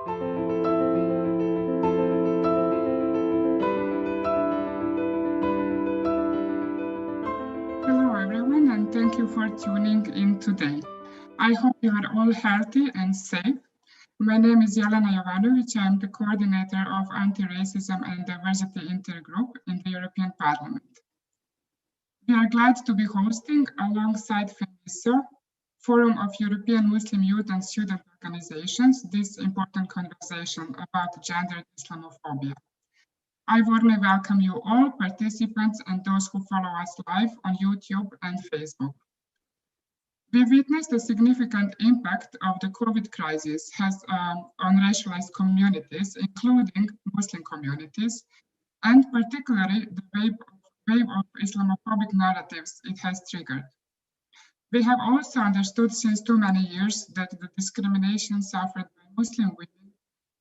Hello everyone, and thank you for tuning in today. I hope you are all healthy and safe. My name is Helena. I am the coordinator of Anti-Racism and Diversity Intergroup in the European Parliament. We are glad to be hosting, alongside FEMYSO, Forum of European Muslim Youth and Student Organizations, this important conversation about gendered Islamophobia. I warmly welcome you all participants and those who follow us live on YouTube and Facebook. We witnessed the significant impact of the COVID crisis has on racialized communities, including Muslim communities, and particularly the wave of Islamophobic narratives it has triggered. We have also understood since too many years that the discrimination suffered by Muslim women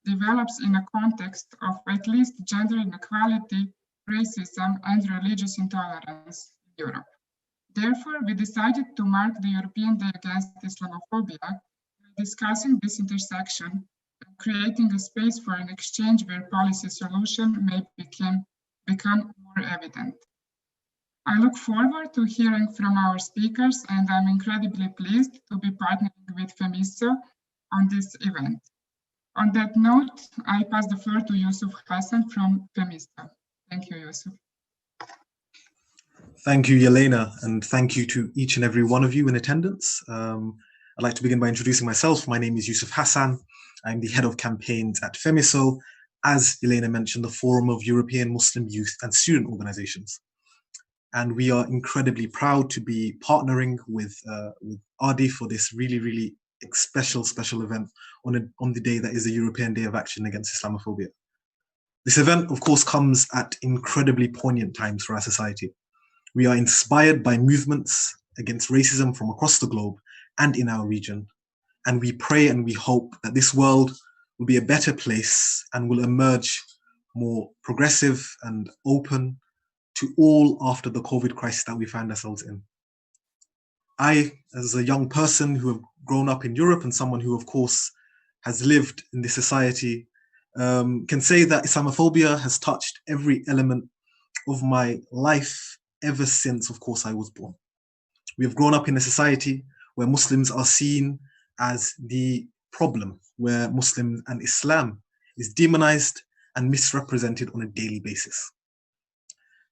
develops in a context of at least gender inequality, racism, and religious intolerance in Europe. Therefore, we decided to mark the European Day Against Islamophobia by discussing this intersection and creating a space for an exchange where policy solution may become more evident. I look forward to hearing from our speakers, and I'm incredibly pleased to be partnering with FEMYSO on this event. On that note, I pass the floor to Yusuf Hassan from FEMYSO. Thank you, Yusuf. Thank you, Helena, and thank you to each and every one of you in attendance. I'd like to begin by introducing myself. My name is Yusuf Hassan. I'm the head of campaigns at FEMYSO, as Helena mentioned, the Forum of European Muslim Youth and Student Organizations. And we are incredibly proud to be partnering with ARDI for this really special event on the day that is the European Day of Action Against Islamophobia. This event, of course, comes at incredibly poignant times for our society. We are inspired by movements against racism from across the globe and in our region. And we pray and we hope that this world will be a better place and will emerge more progressive and open to all after the COVID crisis that we find ourselves in. I, as a young person who have grown up in Europe and someone who, of course, has lived in this society, can say that Islamophobia has touched every element of my life ever since, of course, I was born. We have grown up in a society where Muslims are seen as the problem, where Muslims and Islam is demonized and misrepresented on a daily basis.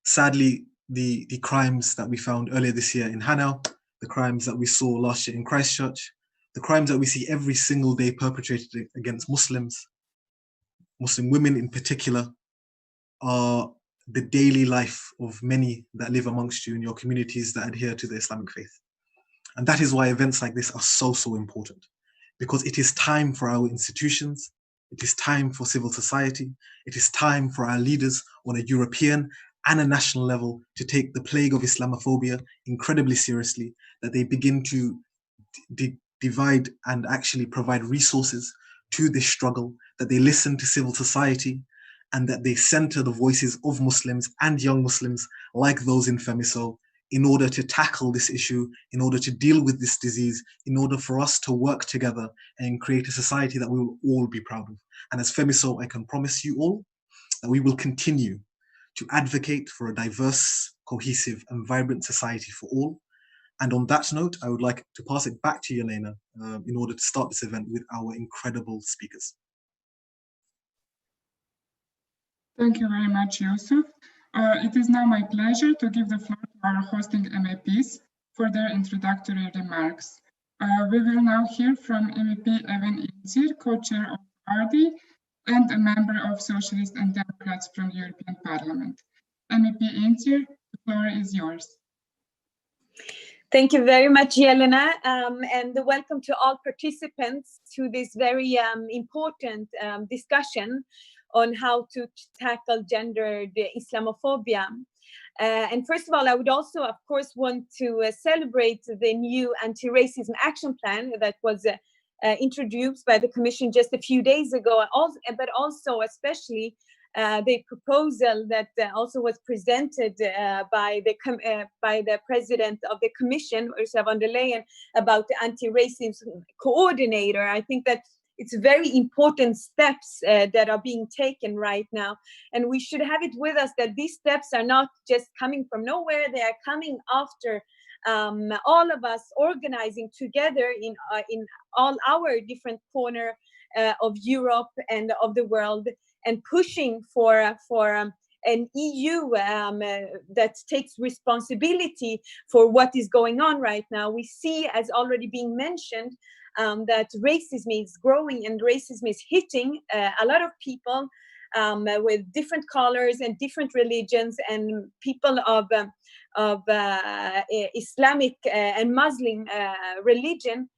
Sadly, the crimes that we found earlier this year in Hande, the crimes that we saw last year in Christchurch, the crimes that we see every single day perpetrated against Muslims, Muslim women in particular, are the daily life of many that live amongst you in your communities that adhere to the Islamic faith. And that is why events like this are so important, because it is time for our institutions, it is time for civil society, it is time for our leaders on a European and a national level to take the plague of Islamophobia incredibly seriously, that they begin to divide and actually provide resources to this struggle, that they listen to civil society, and that they center the voices of Muslims and young Muslims like those in FEMYSO in order to tackle this issue, in order to deal with this disease, in order for us to work together and create a society that we will all be proud of. And as FEMYSO, I can promise you all that we will continue to advocate for a diverse, cohesive and vibrant society for all. And on that note, I would like to pass it back to you, Helena, in order to start this event with our incredible speakers. Thank you very much, Yusuf. It is now my pleasure to give the floor to our hosting MEPs for their introductory remarks. We will now hear from MEP Evin Incir, co-chair of ARDI and a member of Socialists and Democrats from the European Parliament. MEP Incir, the floor is yours. Thank you very much, Helena, and welcome to all participants to this very important discussion on how to tackle gendered Islamophobia. And first of all, I would also, of course, want to celebrate the new anti-racism action plan that was introduced by the Commission just a few days ago, but also especially the proposal that also was presented by the President of the Commission, Ursula von der Leyen, about the anti-racism coordinator. I think that it's very important steps that are being taken right now. And we should have it with us that these steps are not just coming from nowhere. They are coming after all of us organizing together in all our different corner of Europe and of the world, and pushing for an EU that takes responsibility for what is going on right now. We see, as already being mentioned, that racism is growing and racism is hitting a lot of people with different colors and different religions, and people of Islamic and Muslim religion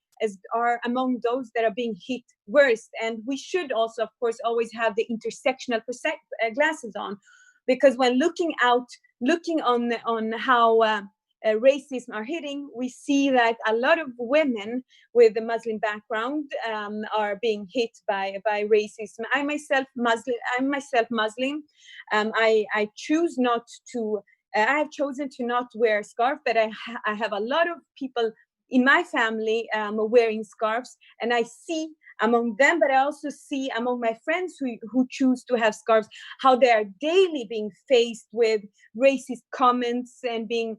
are among those that are being hit worst. And we should also, of course, always have the intersectional glasses on, because when looking on how racism are hitting, we see that a lot of women with a Muslim background are being hit by racism. I'm myself Muslim. I choose not to. I have chosen to not wear a scarf, but I have a lot of people in my family wearing scarves, and I see among them, but I also see among my friends who choose to have scarves, how they are daily being faced with racist comments and being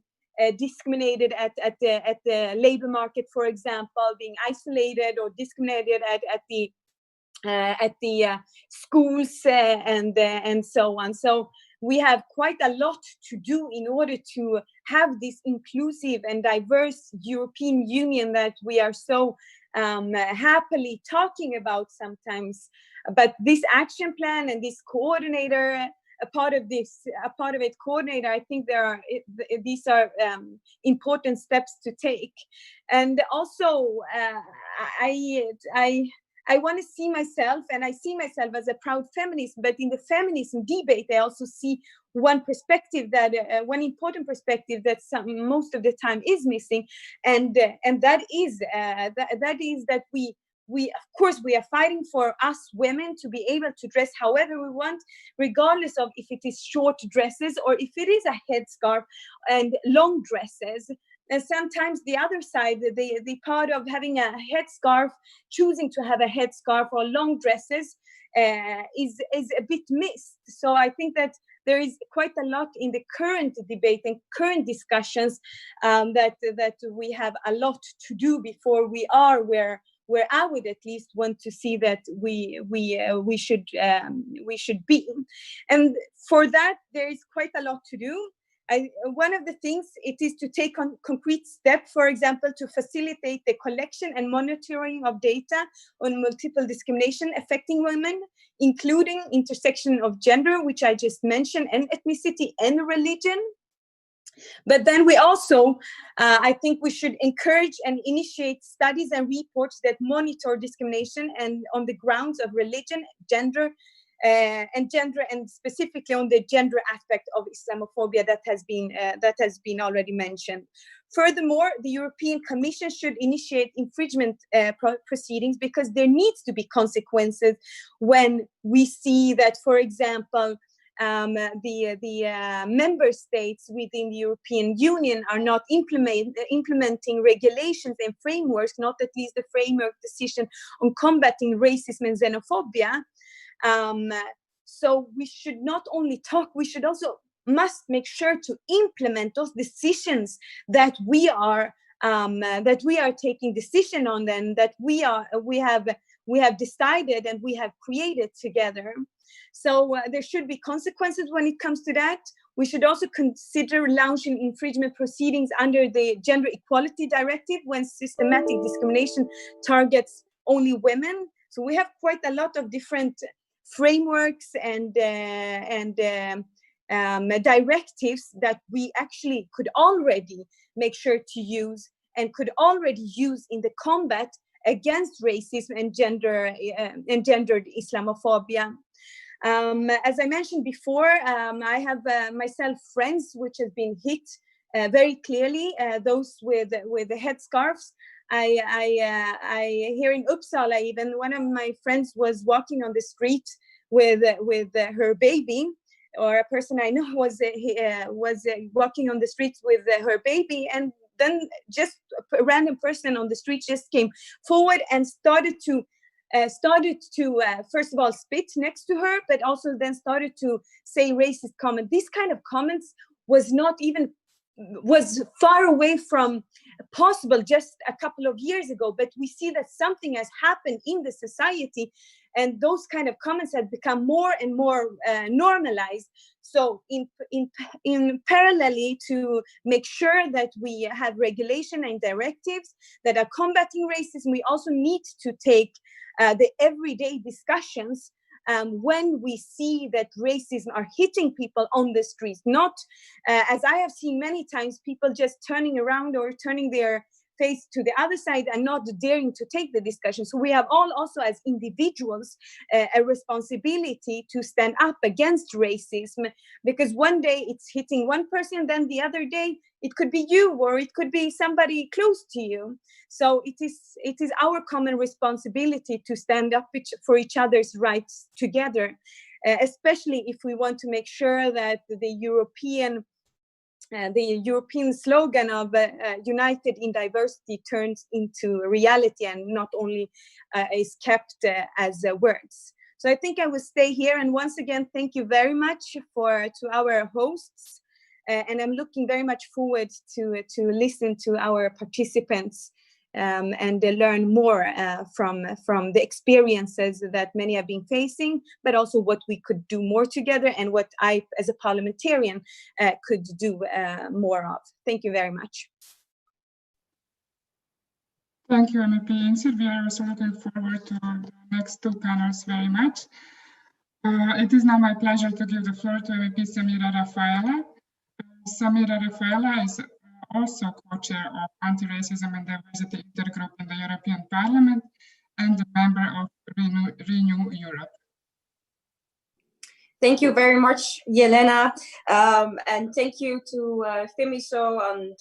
discriminated at the labor market, for example, being isolated or discriminated at the schools and so on. So we have quite a lot to do in order to have this inclusive and diverse European Union that we are so happily talking about sometimes. But this action plan and this coordinator, a part of it, coordinator, I think these are important steps to take. And also, I want to see myself, and I see myself as a proud feminist, but in the feminism debate, I also see one perspective one important perspective that most of the time is missing, and that is that we of course we are fighting for us women to be able to dress however we want, regardless of if it is short dresses or if it is a headscarf and long dresses. And sometimes the other side, the part of having a headscarf, choosing to have a headscarf or long dresses is a bit missed. So I think that there is quite a lot in the current debate and current discussions that we have a lot to do before we are where I would at least want to see that we should be. And for that, there is quite a lot to do. One of the things it is to take on concrete steps, for example, to facilitate the collection and monitoring of data on multiple discrimination affecting women, including intersection of gender, which I just mentioned, and ethnicity and religion. But then we also, I think we should encourage and initiate studies and reports that monitor discrimination and on the grounds of religion, gender, and specifically on the gender aspect of Islamophobia that has been already mentioned. Furthermore, the European Commission should initiate infringement proceedings, because there needs to be consequences when we see that, for example, the member states within the European Union are not implementing regulations and frameworks, not at least the framework decision on combating racism and xenophobia. So we should not only talk, we should also must make sure to implement those decisions that we are taking decision on, then that we have decided and we have created together. So there should be consequences when it comes to that. We should also consider launching infringement proceedings under the Gender Equality Directive when systematic discrimination targets only women. So we have quite a lot of different frameworks and directives that we actually could already make sure to use and could already use in the combat against racism and gendered Islamophobia. As I mentioned before, I have myself friends which have been hit very clearly, those with the headscarves. I here in Uppsala, even one of my friends was walking on the street with her baby, or a person I know was walking on the streets with her baby, and then just a random person on the street just came forward and started to started to, first of all, spit next to her, but also then started to say racist comments. These kind of comments was far away from possible just a couple of years ago, but we see that something has happened in the society, and those kind of comments have become more and more normalized. So in parallelly to make sure that we have regulation and directives that are combating racism, we also need to take the everyday discussions when we see that racism are hitting people on the streets, not as I have seen many times, people just turning around or turning their face to the other side and not daring to take the discussion. So we have all also as individuals a responsibility to stand up against racism, because one day it's hitting one person, then the other day it could be you, or it could be somebody close to you. So it is our common responsibility to stand up for each other's rights together, especially if we want to make sure that the European slogan of united in diversity turns into reality and not only is kept as words. So I think I will stay here, and once again, thank you very much to our hosts, and I'm looking very much forward to listen to our participants and learn more from the experiences that many have been facing, but also what we could do more together and what I, as a parliamentarian, could do more of. Thank you very much. Thank you, MEP Incir. We are also looking forward to the next two panels very much. It is now my pleasure to give the floor to MEP Samira Rafela. Samira Rafela is also co-chair of Anti-Racism and Diversity Intergroup in the European Parliament and a member of Renew Europe. Thank you very much, Helena, and thank you to FEMYSO and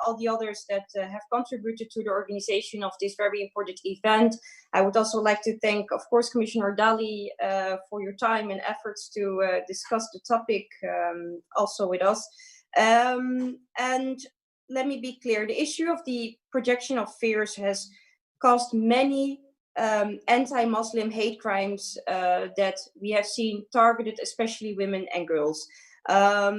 all the others that have contributed to the organization of this very important event. I would also like to thank, of course, Commissioner Daly for your time and efforts to discuss the topic also with us. And let me be clear, the issue of the projection of fears has caused many anti-Muslim hate crimes that we have seen targeted especially women and girls. I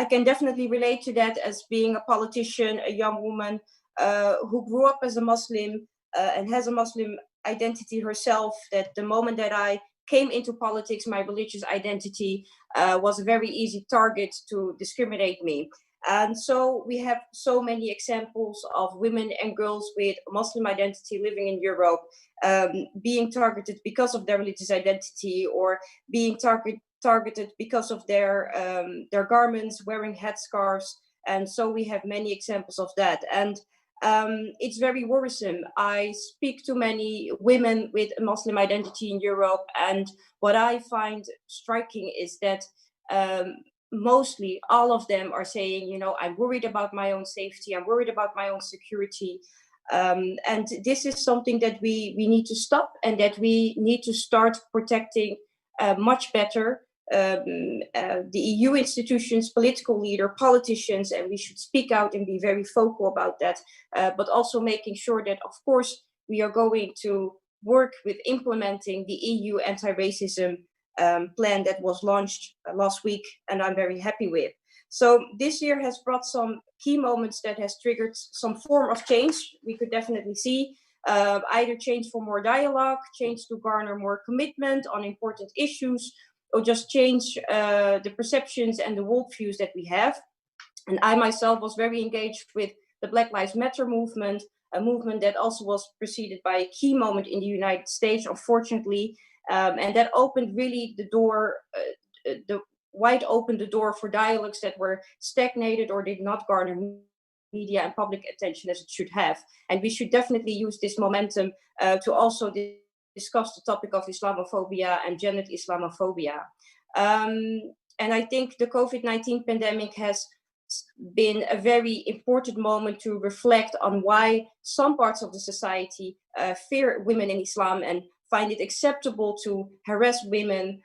can definitely relate to that as being a politician, a young woman who grew up as a Muslim and has a Muslim identity herself, that the moment that I came into politics, my religious identity was a very easy target to discriminate me. And so we have so many examples of women and girls with Muslim identity living in Europe being targeted because of their religious identity, or being targeted because of their garments, wearing headscarves. And so we have many examples of that. And it's very worrisome. I speak to many women with a Muslim identity in Europe, and what I find striking is that mostly all of them are saying, you know, I'm worried about my own safety, I'm worried about my own security. And this is something that we need to stop, and that we need to start protecting much better the EU institutions, political leaders, politicians, and we should speak out and be very vocal about that, but also making sure that, of course, we are going to work with implementing the EU anti-racism plan that was launched last week, and I'm very happy with. So this year has brought some key moments that has triggered some form of change. We could definitely see either change for more dialogue, change to garner more commitment on important issues, or just change the perceptions and the worldviews that we have. And I myself was very engaged with the Black Lives Matter movement, a movement that also was preceded by a key moment in the United States, unfortunately, and that opened really the door, wide open the door for dialogues that were stagnated or did not garner media and public attention as it should have. And we should definitely use this momentum to also discuss the topic of Islamophobia and gendered Islamophobia. And I think the COVID-19 pandemic has been a very important moment to reflect on why some parts of the society fear women in Islam and find it acceptable to harass women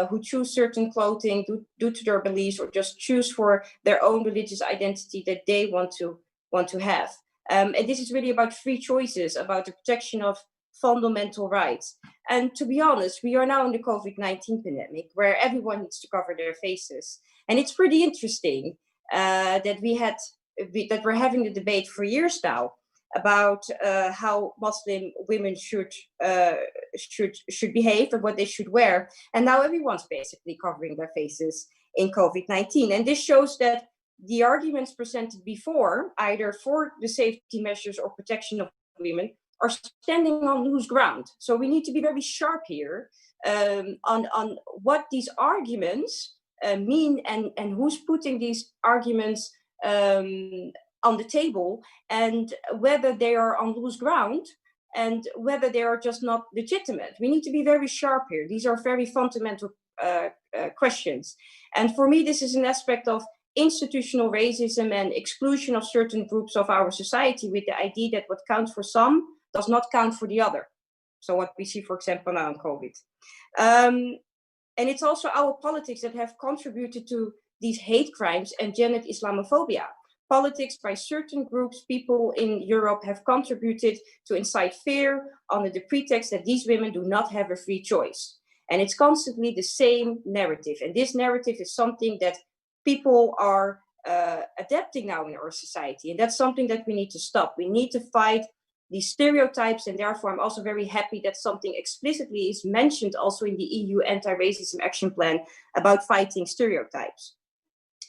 who choose certain clothing due to their beliefs, or just choose for their own religious identity that they want to have. And this is really about free choices, about the protection of fundamental rights. And to be honest, we are now in the COVID-19 pandemic where everyone needs to cover their faces. And it's pretty interesting that we're having a debate for years now about how Muslim women should behave and what they should wear. And now everyone's basically covering their faces in COVID-19. And this shows that the arguments presented before, either for the safety measures or protection of women, are standing on loose ground. So we need to be very sharp here on what these arguments mean and who's putting these arguments on the table, and whether they are on loose ground and whether they are just not legitimate. We need to be very sharp here. These are very fundamental questions. And for me, this is an aspect of institutional racism and exclusion of certain groups of our society, with the idea that what counts for some does not count for the other. So what we see, for example, now in COVID. And it's also our politics that have contributed to these hate crimes and gendered Islamophobia. Politics by certain groups, people in Europe, have contributed to incite fear under the pretext that these women do not have a free choice. And it's constantly the same narrative. And this narrative is something that people are adapting now in our society. And that's something that we need to stop. We need to fight these stereotypes. And therefore, I'm also very happy that something explicitly is mentioned also in the EU Anti-Racism Action Plan about fighting stereotypes.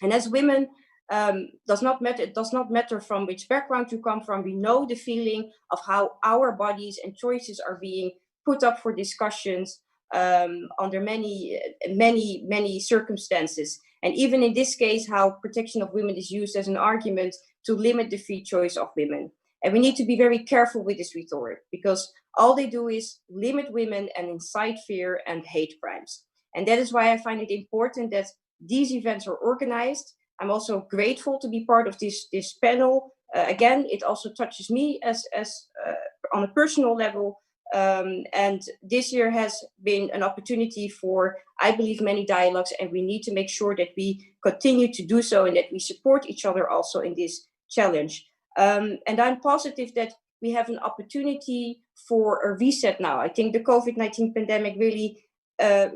And as women, it does not matter from which background you come from. We know the feeling of how our bodies and choices are being put up for discussions under many circumstances. And even in this case, how protection of women is used as an argument to limit the free choice of women. And we need to be very careful with this rhetoric, because all they do is limit women and incite fear and hate crimes. And that is why I find it important that these events are organized. I'm also grateful to be part of this panel. Again, it also touches me as on a personal level. And this year has been an opportunity for, I believe, many dialogues, and we need to make sure that we continue to do so and that we support each other also in this challenge. And I'm positive that we have an opportunity for a reset now. I think the COVID-19 pandemic really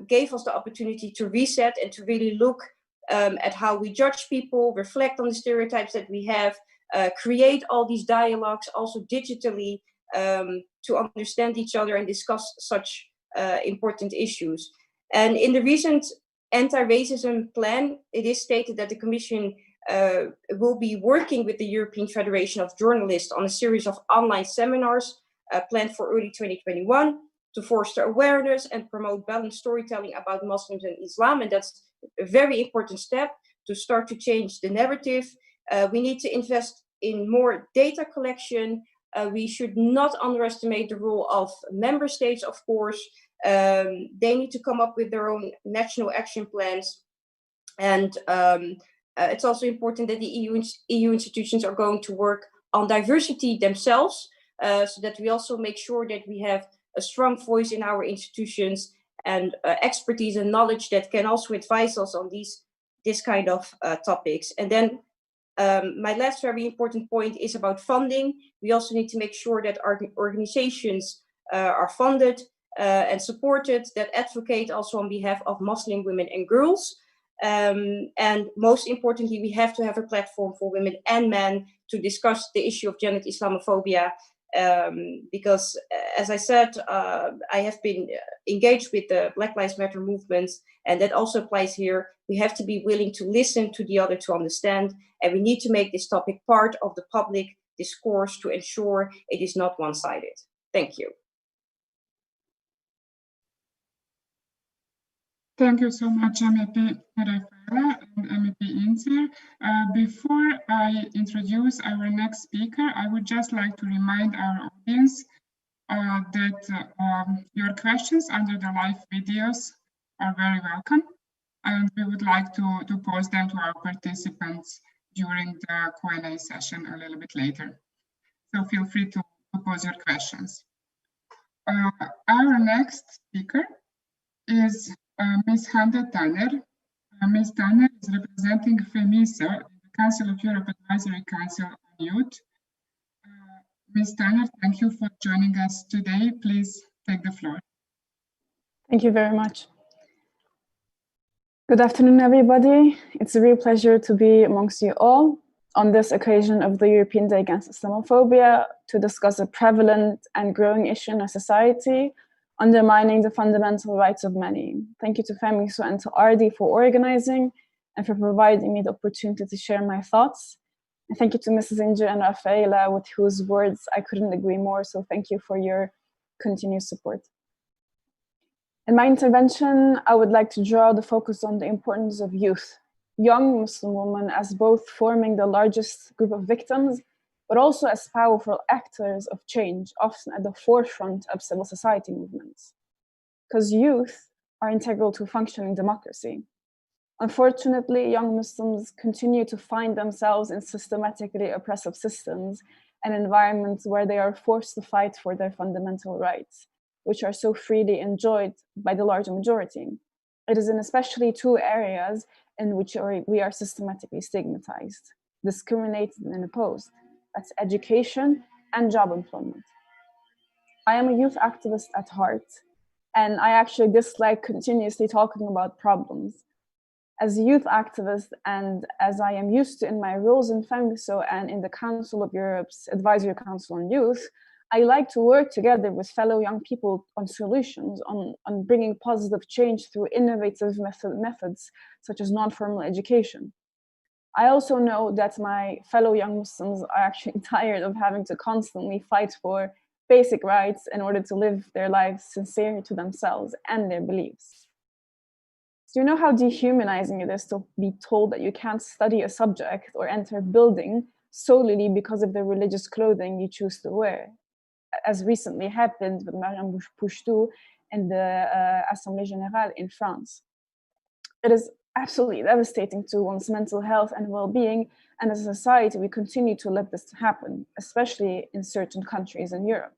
gave us the opportunity to reset and to really look at how we judge people, reflect on the stereotypes that we have, create all these dialogues also digitally to understand each other and discuss such important issues. And in the recent anti-racism plan, it is stated that the Commission will be working with the European Federation of Journalists on a series of online seminars planned for early 2021 to foster awareness and promote balanced storytelling about Muslims and Islam. And that's a very important step to start to change the narrative. We need to invest in more data collection. We should not underestimate the role of member states, of course. They need to come up with their own national action plans. And it's also important that the EU institutions are going to work on diversity themselves, so that we also make sure that we have a strong voice in our institutions and expertise and knowledge that can also advise us on this kind of topics. And then my last very important point is about funding. We also need to make sure that our organizations are funded and supported, that advocate also on behalf of Muslim women and girls. And most importantly, we have to have a platform for women and men to discuss the issue of gendered Islamophobia. Because, as I said, I have been engaged with the Black Lives Matter movement, and that also applies here. We have to be willing to listen to the other to understand, and we need to make this topic part of the public discourse to ensure it is not one-sided. Thank you. Thank you so much, MEP Rafela and MEP Incir. Before I introduce our next speaker, I would just like to remind our audience that your questions under the live videos are very welcome, and we would like to pose them to our participants during the Q&A session a little bit later. So feel free to pose your questions. Our next speaker is Ms. Hande. Ms. Tanner is representing FEMYSO, the Council of Europe Advisory Council on Youth. Ms. Tanner, thank you for joining us today. Please take the floor. Thank you very much. Good afternoon, everybody. It's a real pleasure to be amongst you all on this occasion of the European Day Against Islamophobia to discuss a prevalent and growing issue in our society, undermining the fundamental rights of many. Thank you to FEMYSO and to ARDI for organizing and for providing me the opportunity to share my thoughts. And thank you to Mrs. Incir and Rafela, with whose words I couldn't agree more. So thank you for your continued support. In my intervention, I would like to draw the focus on the importance of youth, young Muslim women, as both forming the largest group of victims, but also as powerful actors of change, often at the forefront of civil society movements. Because youth are integral to functioning democracy. Unfortunately, young Muslims continue to find themselves in systematically oppressive systems and environments where they are forced to fight for their fundamental rights, which are so freely enjoyed by the larger majority. It is in especially two areas in which we are systematically stigmatized, discriminated and opposed. That's education and job employment. I am a youth activist at heart, and I actually dislike continuously talking about problems. As a youth activist, and as I am used to in my roles in FEMYSO and in the Council of Europe's Advisory Council on Youth, I like to work together with fellow young people on solutions, on bringing positive change through innovative methods such as non-formal education. I also know that my fellow young Muslims are actually tired of having to constantly fight for basic rights in order to live their lives sincere to themselves and their beliefs. Do you know how dehumanizing it is to be told that you can't study a subject or enter a building solely because of the religious clothing you choose to wear, as recently happened with Mariam Pouchtou in the Assemblée Générale in France? It is absolutely devastating to one's mental health and well-being, and as a society, we continue to let this happen, especially in certain countries in Europe.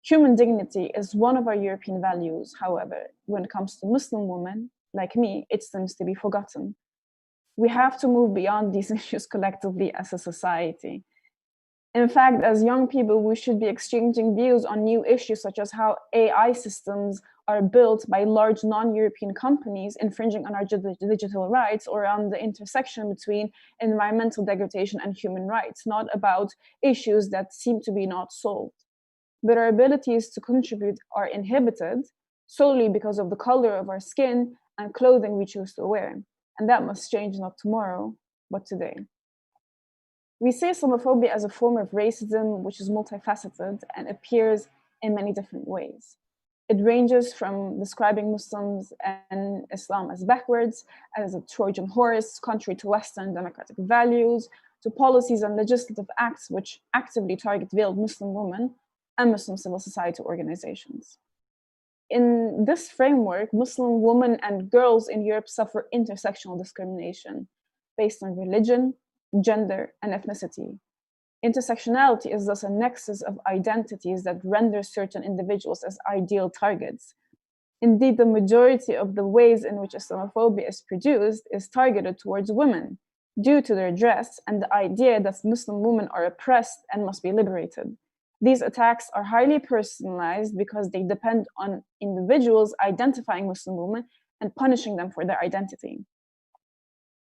Human dignity is one of our European values. However, when it comes to Muslim women, like me, it seems to be forgotten. We have to move beyond these issues collectively as a society. In fact, as young people, we should be exchanging views on new issues such as how AI systems are built by large non-European companies infringing on our digital rights, or on the intersection between environmental degradation and human rights, not about issues that seem to be not solved. But our abilities to contribute are inhibited solely because of the color of our skin and clothing we choose to wear. And that must change not tomorrow, but today. We see Islamophobia as a form of racism which is multifaceted and appears in many different ways. It ranges from describing Muslims and Islam as backwards, as a Trojan horse, contrary to Western democratic values, to policies and legislative acts which actively target veiled Muslim women and Muslim civil society organizations. In this framework, Muslim women and girls in Europe suffer intersectional discrimination based on religion, gender, and ethnicity. Intersectionality is thus a nexus of identities that render certain individuals as ideal targets. Indeed, the majority of the ways in which Islamophobia is produced is targeted towards women due to their dress and the idea that Muslim women are oppressed and must be liberated. These attacks are highly personalized because they depend on individuals identifying Muslim women and punishing them for their identity.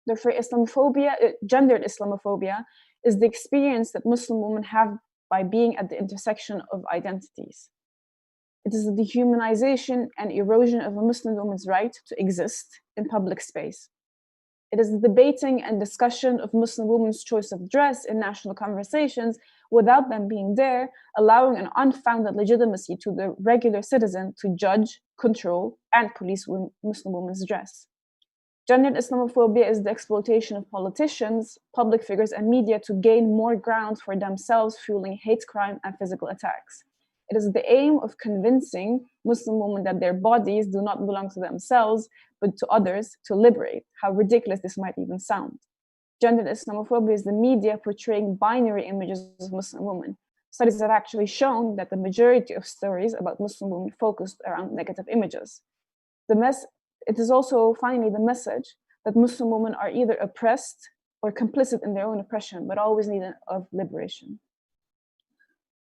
Therefore, Islamophobia, gendered Islamophobia, is the experience that Muslim women have by being at the intersection of identities. It is the dehumanization and erosion of a Muslim woman's right to exist in public space. It is the debating and discussion of Muslim women's choice of dress in national conversations without them being there, allowing an unfounded legitimacy to the regular citizen to judge, control, and police Muslim women's dress. Gendered Islamophobia is the exploitation of politicians, public figures, and media to gain more ground for themselves, fueling hate crime and physical attacks. It is the aim of convincing Muslim women that their bodies do not belong to themselves, but to others, to liberate, how ridiculous this might even sound. Gendered Islamophobia is the media portraying binary images of Muslim women. Studies have actually shown that the majority of stories about Muslim women focused around negative images. It is also finally the message that Muslim women are either oppressed or complicit in their own oppression, but always need of liberation.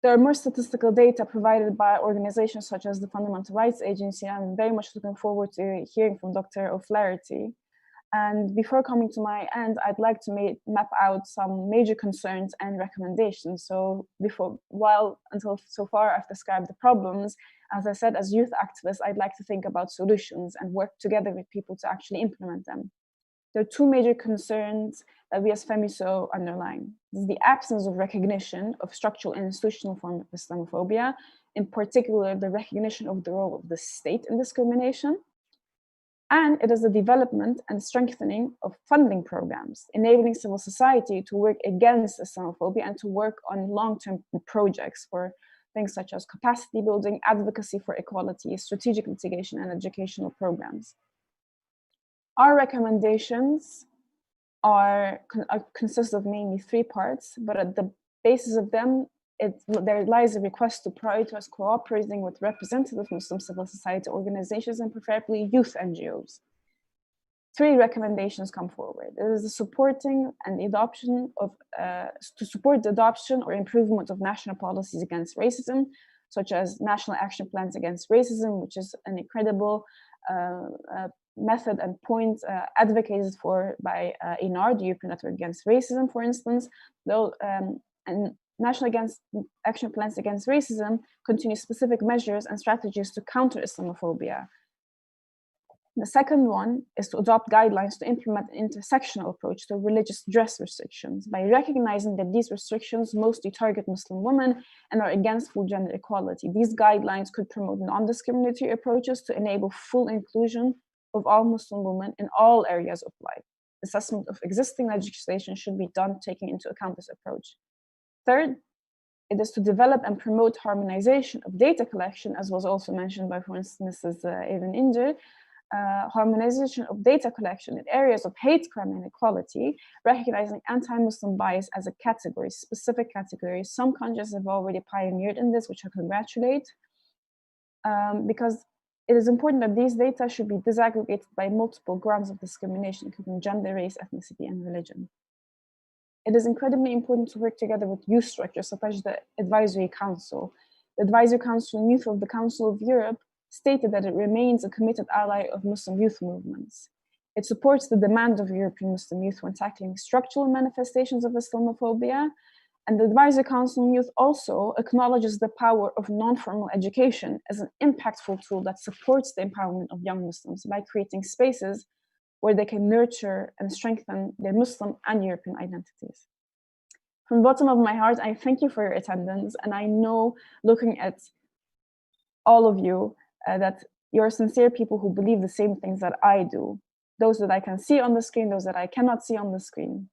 There are more statistical data provided by organizations such as the Fundamental Rights Agency. I'm very much looking forward to hearing from Dr. O'Flaherty. And before coming to my end, I'd like to map out some major concerns and recommendations. So until so far I've described the problems, as I said, as youth activists, I'd like to think about solutions and work together with people to actually implement them. There are two major concerns that we as FEMYSO underline. This is the absence of recognition of structural and institutional forms of Islamophobia, in particular, the recognition of the role of the state in discrimination. And it is the development and strengthening of funding programs, enabling civil society to work against Islamophobia and to work on long-term projects for things such as capacity building, advocacy for equality, strategic litigation, and educational programs. Our recommendations consist of mainly three parts, but at the basis of them, there lies a request to prioritize cooperating with representative Muslim civil society organizations and preferably youth NGOs. Three recommendations come forward. It is the supporting and the adoption of, to support the adoption or improvement of national policies against racism, such as national action plans against racism, which is an incredible method and point advocated for by ARDI, the European Network Against Racism, for instance, and national action plans against racism continue specific measures and strategies to counter Islamophobia. The second one is to adopt guidelines to implement an intersectional approach to religious dress restrictions by recognizing that these restrictions mostly target Muslim women and are against full gender equality. These guidelines could promote non-discriminatory approaches to enable full inclusion of all Muslim women in all areas of life. Assessment of existing legislation should be done taking into account this approach. Third, it is to develop and promote harmonization of data collection, as was also mentioned by, for instance, Mrs. Evin Incir, harmonization of data collection in areas of hate crime and equality, recognizing anti-Muslim bias as a category, specific category. Some countries have already pioneered in this, which I congratulate, because it is important that these data should be disaggregated by multiple grounds of discrimination, including gender, race, ethnicity, and religion. It is incredibly important to work together with youth structures such as the Advisory Council. The Advisory Council and Youth of the Council of Europe stated that it remains a committed ally of Muslim youth movements. It supports the demand of European Muslim youth when tackling structural manifestations of Islamophobia. And the Advisory Council on Youth also acknowledges the power of non-formal education as an impactful tool that supports the empowerment of young Muslims by creating spaces where they can nurture and strengthen their Muslim and European identities. From the bottom of my heart, I thank you for your attendance. And I know, looking at all of you, that you're sincere people who believe the same things that I do. Those that I can see on the screen, those that I cannot see on the screen.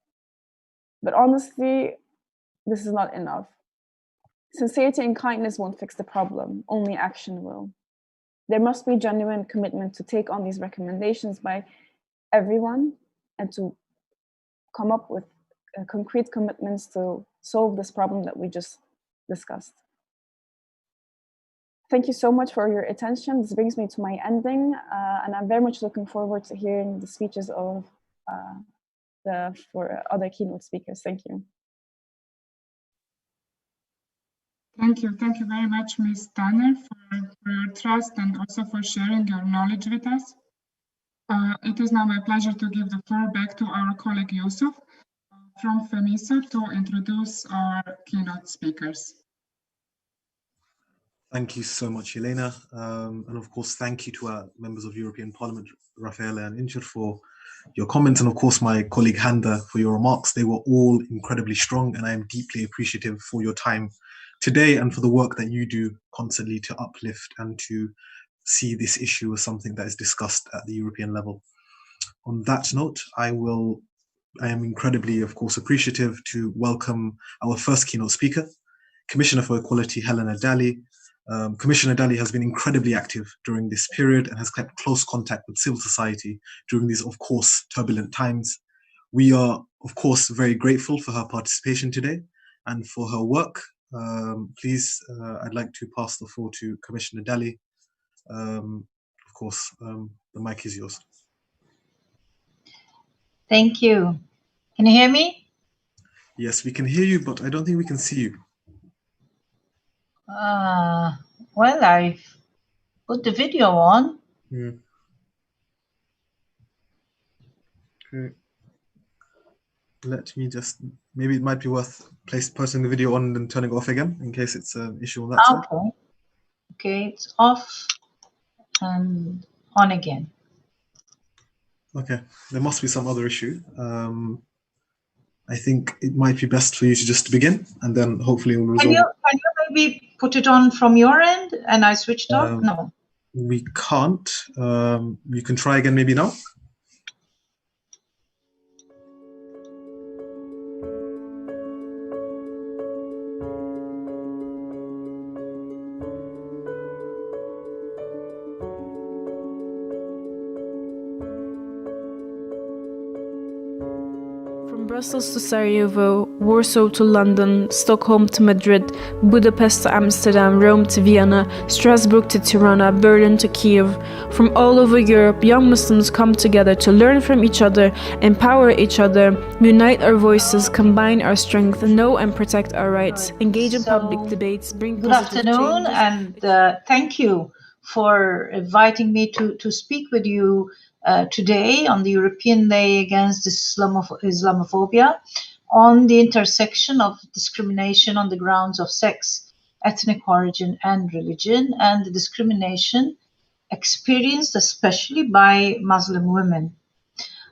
But honestly, this is not enough. Sincerity and kindness won't fix the problem, only action will. There must be genuine commitment to take on these recommendations by everyone and to come up with concrete commitments to solve this problem that we just discussed. Thank you so much for your attention. This brings me to my ending, and I'm very much looking forward to hearing the speeches of for other keynote speakers. Thank you. Thank you very much, Ms. Tanner, for your trust and also for sharing your knowledge with us. It is now my pleasure to give the floor back to our colleague Yusuf from FEMYSO to introduce our keynote speakers. Thank you so much, Helena. And of course, thank you to our members of European Parliament, Rafela and Incir, for your comments, and of course, my colleague Hande for your remarks. They were all incredibly strong, and I am deeply appreciative for your time today and for the work that you do constantly to uplift and to see this issue as something that is discussed at the European level. On that note, I am incredibly, of course, appreciative to welcome our first keynote speaker, Commissioner for Equality, Helena Daly. Commissioner Daly has been incredibly active during this period and has kept close contact with civil society during these, of course, turbulent times. We are, of course, very grateful for her participation today and for her work. Please, I'd like to pass the floor to Commissioner Daly. Of course, the mic is yours. Thank you. Can you hear me? Yes, we can hear you, but I don't think we can see you. Well, I've put the video on. Okay. Let me just, maybe it might be worth posting the video on and then turning it off again in case it's an issue on that side. Okay, it's off and on again. Okay, there must be some other issue. I think it might be best for you to just begin and then hopefully we'll resolve. Can you maybe put it on from your end and I switched off? No. We can't. You can try again maybe now. Brussels to Sarajevo, Warsaw to London, Stockholm to Madrid, Budapest to Amsterdam, Rome to Vienna, Strasbourg to Tirana, Berlin to Kiev. From all over Europe, young Muslims come together to learn from each other, empower each other, unite our voices, combine our strength, know and protect our rights, engage in public debates, bring good afternoon, and thank you for inviting me to speak with you today on the European Day Against Islamophobia, on the intersection of discrimination on the grounds of sex, ethnic origin and religion, and the discrimination experienced especially by Muslim women.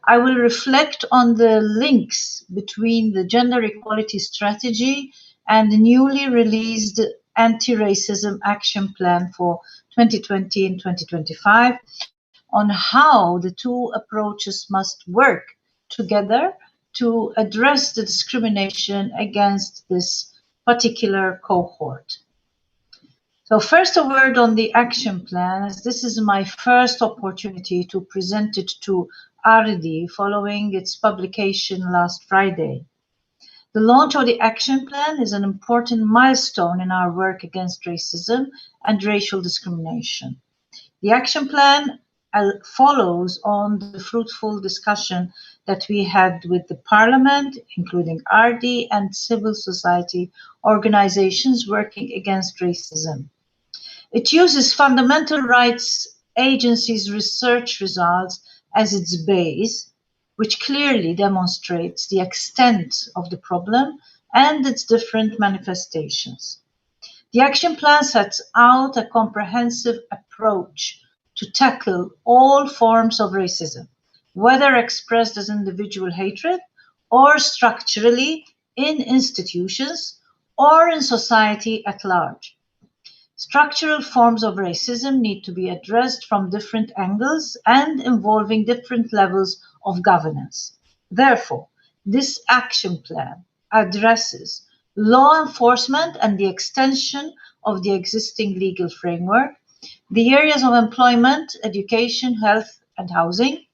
I will reflect on the links between the gender equality strategy and the newly released anti-racism action plan for 2020 and 2025, on how the two approaches must work together to address the discrimination against this particular cohort. So first, a word on the action plan, as this is my first opportunity to present it to ARDI following its publication last Friday. The launch of the action plan is an important milestone in our work against racism and racial discrimination. The action plan follows on the fruitful discussion that we had with the Parliament, including ARDI and civil society organizations working against racism. It uses fundamental rights agencies' research results as its base, which clearly demonstrates the extent of the problem and its different manifestations. The action plan sets out a comprehensive approach to tackle all forms of racism, whether expressed as individual hatred or structurally in institutions or in society at large. Structural forms of racism need to be addressed from different angles and involving different levels of governance. Therefore, this action plan addresses law enforcement and the extension of the existing legal framework, the areas of employment, education, health and housing,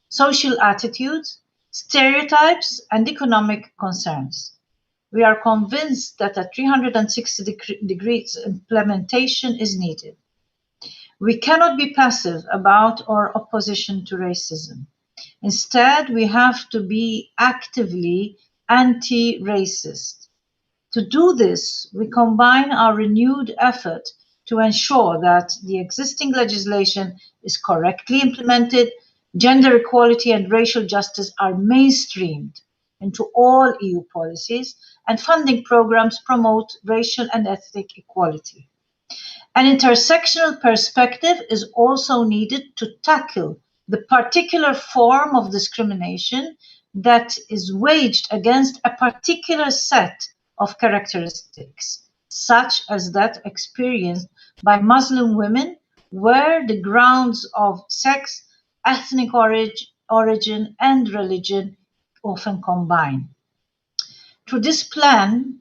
social attitudes, stereotypes, and economic concerns. We are convinced that a 360 degrees implementation is needed. We cannot be passive about our opposition to racism. Instead, we have to be actively anti-racist. To do this, we combine our renewed effort to ensure that the existing legislation is correctly implemented, gender equality and racial justice are mainstreamed into all EU policies, and funding programs promote racial and ethnic equality. An intersectional perspective is also needed to tackle the particular form of discrimination that is waged against a particular set of characteristics, such as that experienced by Muslim women, where the grounds of sex, ethnic origin, and religion often combine. Through this plan,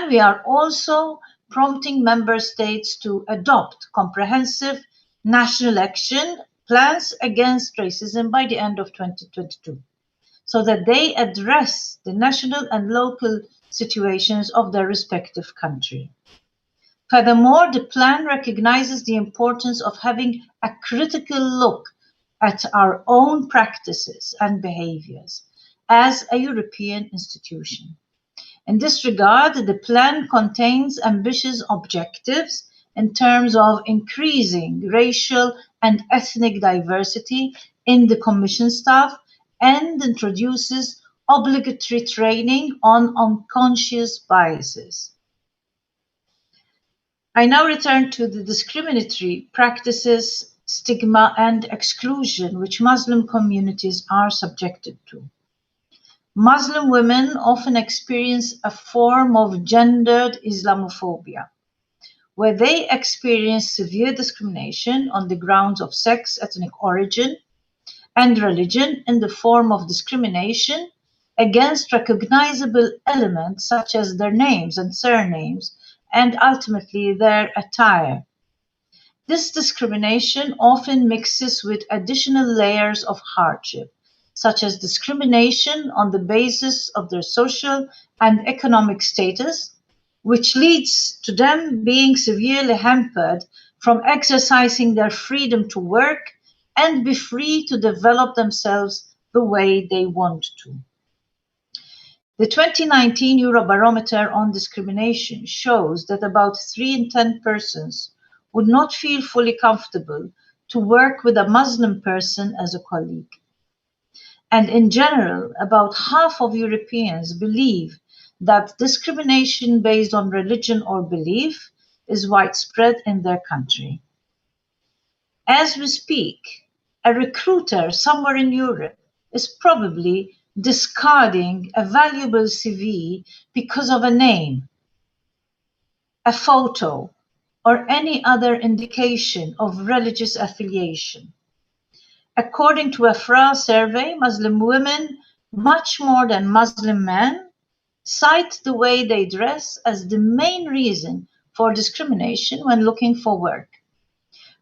we are also prompting member states to adopt comprehensive national action plans against racism by the end of 2022, so that they address the national and local situations of their respective country. Furthermore, the plan recognizes the importance of having a critical look at our own practices and behaviors as a European institution. In this regard, the plan contains ambitious objectives in terms of increasing racial and ethnic diversity in the Commission staff and introduces obligatory training on unconscious biases. I now return to the discriminatory practices, stigma, and exclusion which Muslim communities are subjected to. Muslim women often experience a form of gendered Islamophobia, where they experience severe discrimination on the grounds of sex, ethnic origin, and religion in the form of discrimination against recognizable elements such as their names and surnames, and ultimately their attire. This discrimination often mixes with additional layers of hardship, such as discrimination on the basis of their social and economic status, which leads to them being severely hampered from exercising their freedom to work and be free to develop themselves the way they want to. The 2019 Eurobarometer on discrimination shows that about 3 in 10 persons would not feel fully comfortable to work with a Muslim person as a colleague. And in general, about half of Europeans believe that discrimination based on religion or belief is widespread in their country. As we speak, a recruiter somewhere in Europe is probably discarding a valuable CV because of a name, a photo, or any other indication of religious affiliation. According to a FRA survey, Muslim women, much more than Muslim men, cite the way they dress as the main reason for discrimination when looking for work.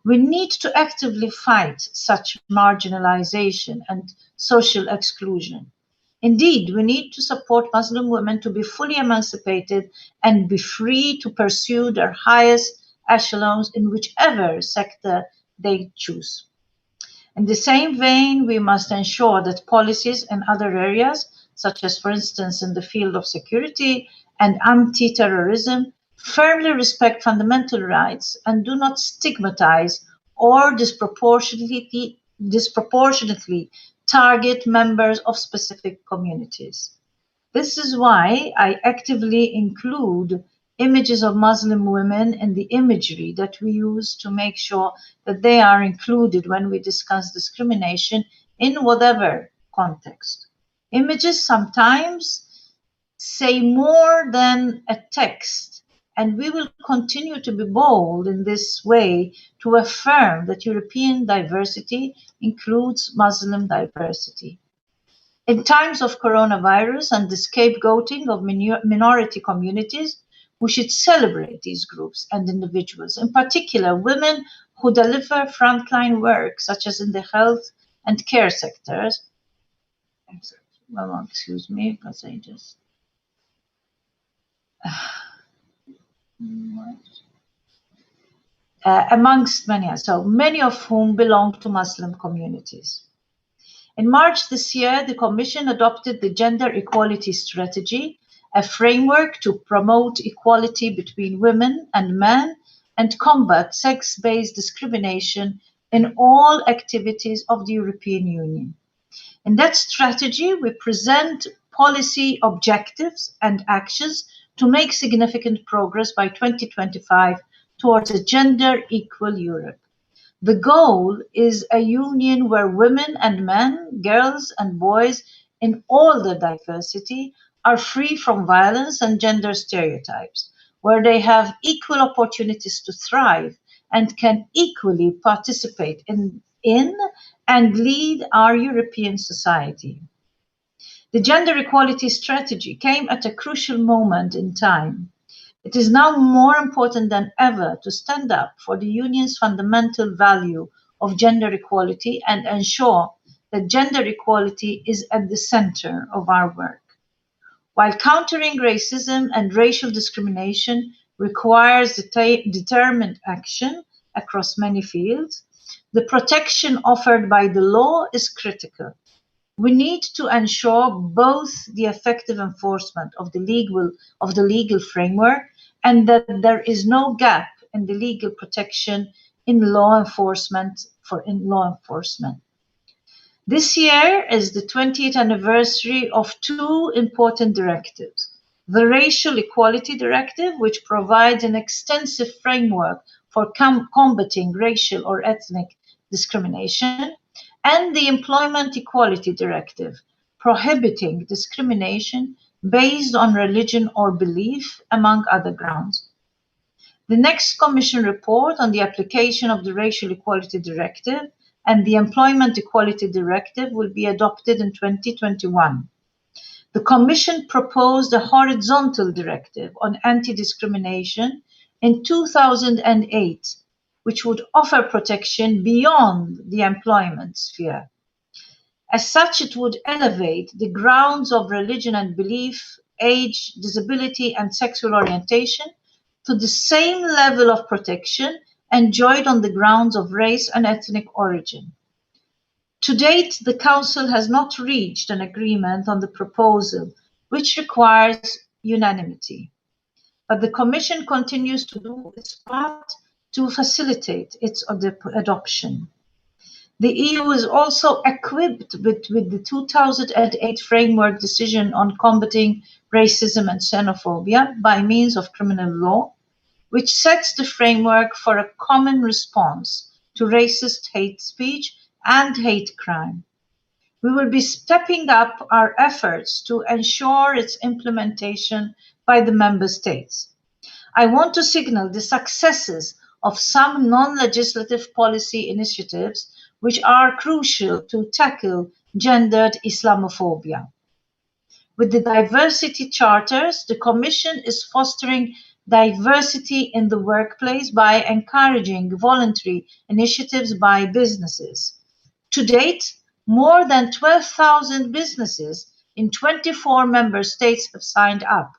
We need to actively fight such marginalization and social exclusion. Indeed, we need to support Muslim women to be fully emancipated and be free to pursue their highest echelons in whichever sector they choose. In the same vein, we must ensure that policies in other areas, such as, for instance, in the field of security and anti-terrorism, firmly respect fundamental rights and do not stigmatize or disproportionately target members of specific communities. This is why I actively include images of Muslim women in the imagery that we use to make sure that they are included when we discuss discrimination in whatever context. Images sometimes say more than a text, and we will continue to be bold in this way to affirm that European diversity includes Muslim diversity. In times of coronavirus and the scapegoating of minority communities, we should celebrate these groups and individuals, in particular women who deliver frontline work, such as in the health and care sectors. Well, excuse me, because I just... amongst many, so many of whom belong to Muslim communities. In March this year, the Commission adopted the Gender Equality Strategy, a framework to promote equality between women and men and combat sex-based discrimination in all activities of the European Union. In that strategy, we present policy objectives and actions to make significant progress by 2025 towards a gender-equal Europe. The goal is a union where women and men, girls and boys in all their diversity are free from violence and gender stereotypes, where they have equal opportunities to thrive and can equally participate in and lead our European society. The gender equality strategy came at a crucial moment in time. It is now more important than ever to stand up for the Union's fundamental value of gender equality and ensure that gender equality is at the center of our work. While countering racism and racial discrimination requires determined action across many fields, the protection offered by the law is critical. We need to ensure both the effective enforcement of the legal framework and that there is no gap in the legal protection in law enforcement. This year is the 20th anniversary of two important directives. The Racial Equality Directive, which provides an extensive framework for combating racial or ethnic discrimination, and the Employment Equality Directive, prohibiting discrimination based on religion or belief, among other grounds. The next Commission report on the application of the Racial Equality Directive and the Employment Equality Directive will be adopted in 2021. The Commission proposed a horizontal directive on anti-discrimination in 2008, which would offer protection beyond the employment sphere. As such, it would elevate the grounds of religion and belief, age, disability, and sexual orientation to the same level of protection enjoyed on the grounds of race and ethnic origin. To date, the Council has not reached an agreement on the proposal, which requires unanimity. But the Commission continues to do its part to facilitate its adoption. The EU is also equipped with the 2008 Framework Decision on Combating Racism and Xenophobia by means of criminal law, which sets the framework for a common response to racist hate speech and hate crime. We will be stepping up our efforts to ensure its implementation by the Member States. I want to signal the successes of some non-legislative policy initiatives which are crucial to tackle gendered Islamophobia. With the diversity charters, the Commission is fostering diversity in the workplace by encouraging voluntary initiatives by businesses. To date, more than 12,000 businesses in 24 member states have signed up.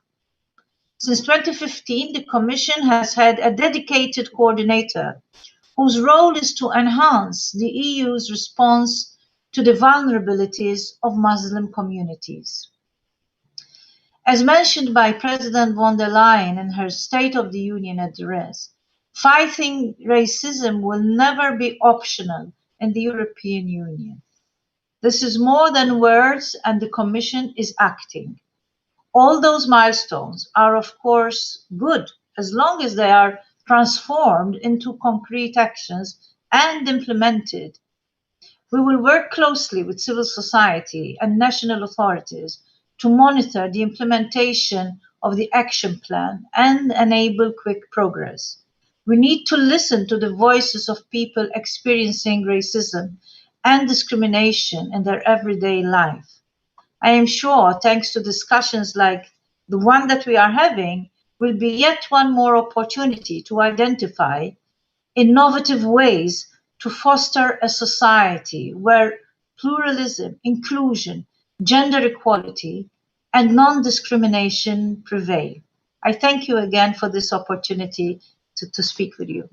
Since 2015, the Commission has had a dedicated coordinator whose role is to enhance the EU's response to the vulnerabilities of Muslim communities. As mentioned by President von der Leyen in her State of the Union address, fighting racism will never be optional in the European Union. This is more than words, and the Commission is acting. All those milestones are, of course, good as long as they are transformed into concrete actions and implemented. We will work closely with civil society and national authorities to monitor the implementation of the action plan and enable quick progress. We need to listen to the voices of people experiencing racism and discrimination in their everyday life. I am sure, thanks to discussions like the one that we are having, will be yet one more opportunity to identify innovative ways to foster a society where pluralism, inclusion, gender equality, and non-discrimination prevail. I thank you again for this opportunity to speak with you.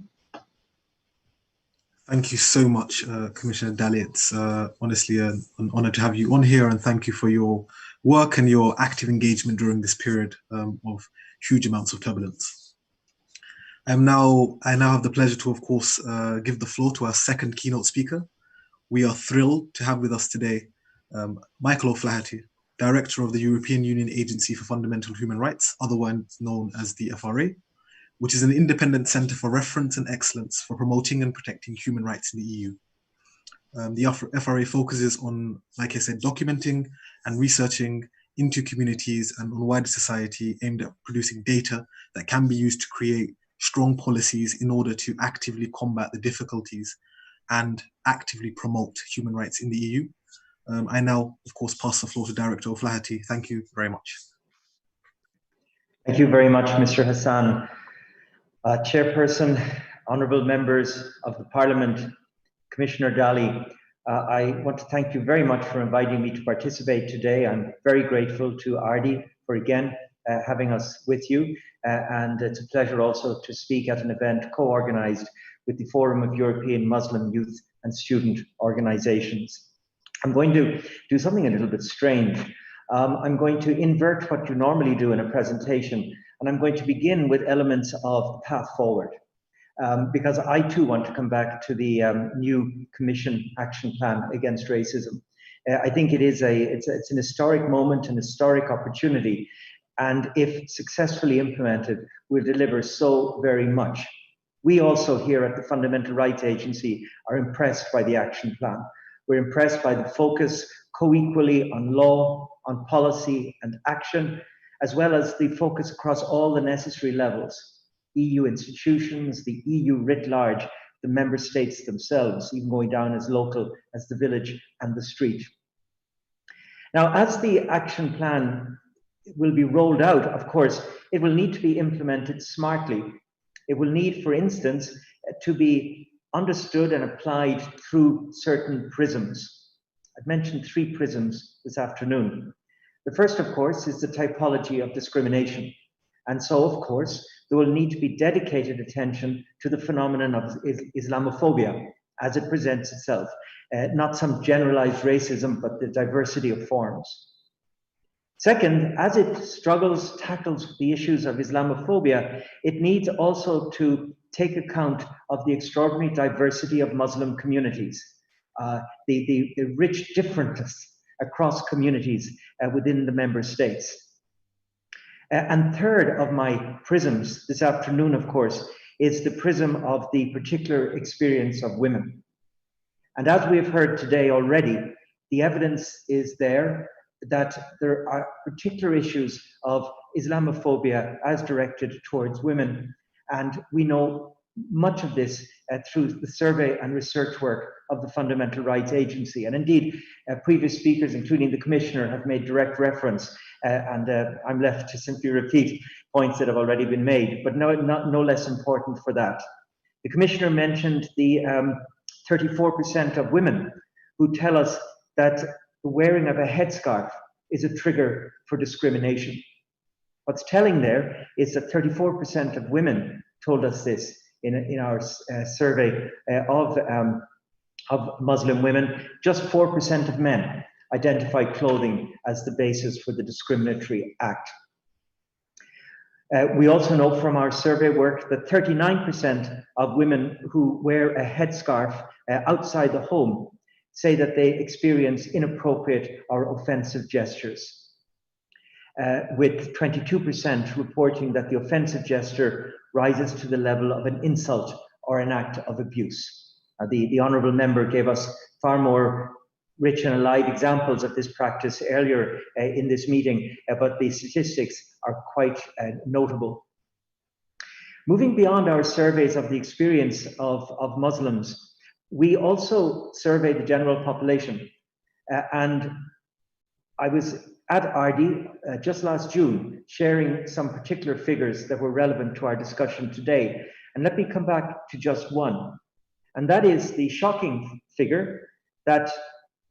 Thank you so much, Commissioner Dalli. It's honestly an honor to have you on here, and thank you for your work and your active engagement during this period of huge amounts of turbulence. I now have the pleasure to, of course, give the floor to our second keynote speaker. We are thrilled to have with us today Michael O'Flaherty, Director of the European Union Agency for Fundamental Human Rights, otherwise known as the FRA, which is an independent centre for reference and excellence for promoting and protecting human rights in the EU. The FRA focuses on, like I said, documenting and researching into communities and on wider society, aimed at producing data that can be used to create strong policies in order to actively combat the difficulties and actively promote human rights in the EU. I now, of course, pass the floor to Director O'Flaherty. Thank you very much. Thank you very much, Mr. Hassan. Chairperson, honourable members of the Parliament, Commissioner Daly, I want to thank you very much for inviting me to participate today. I'm very grateful to ARDI for again having us with you, and it's a pleasure also to speak at an event co-organised with the Forum of European Muslim Youth and Student Organisations. I'm going to do something a little bit strange. I'm going to invert what you normally do in a presentation, and I'm going to begin with elements of the path forward, because I too want to come back to the new Commission Action Plan Against Racism. I think it's an historic moment, an historic opportunity, and if successfully implemented, will deliver so very much. We also here at the Fundamental Rights Agency are impressed by the action plan. We're impressed by the focus co-equally on law, on policy and action, as well as the focus across all the necessary levels: EU institutions, the EU writ large, the member states themselves, even going down as local as the village and the street. Now, as the action plan will be rolled out, of course, it will need to be implemented smartly. It will need, for instance, to be understood and applied through certain prisms. I've mentioned 3 prisms this afternoon. The first, of course, is the typology of discrimination. And so, of course, there will need to be dedicated attention to the phenomenon of Islamophobia as it presents itself. Not some generalized racism, but the diversity of forms. Second, as it tackles the issues of Islamophobia, it needs also to take account of the extraordinary diversity of Muslim communities, the rich differences across communities within the member states. And third of my prisms this afternoon, of course, is the prism of the particular experience of women. And as we have heard today already, the evidence is there that there are particular issues of Islamophobia as directed towards women. And we know much of this through the survey and research work of the Fundamental Rights Agency. And indeed, previous speakers, including the Commissioner, have made direct reference, and I'm left to simply repeat points that have already been made, but no less important for that. The Commissioner mentioned the 34% of women who tell us that the wearing of a headscarf is a trigger for discrimination. What's telling there is that 34% of women told us this in our survey of Muslim women. Just 4% of men identify clothing as the basis for the discriminatory act. We also know from our survey work that 39% of women who wear a headscarf outside the home say that they experience inappropriate or offensive gestures, with 22% reporting that the offensive gesture rises to the level of an insult or an act of abuse. The Honourable Member gave us far more rich and alive examples of this practice earlier in this meeting, but the statistics are quite notable. Moving beyond our surveys of the experience of Muslims, we also survey the general population. And I was at ARDI just last June, sharing some particular figures that were relevant to our discussion today. And let me come back to just one. And that is the shocking figure that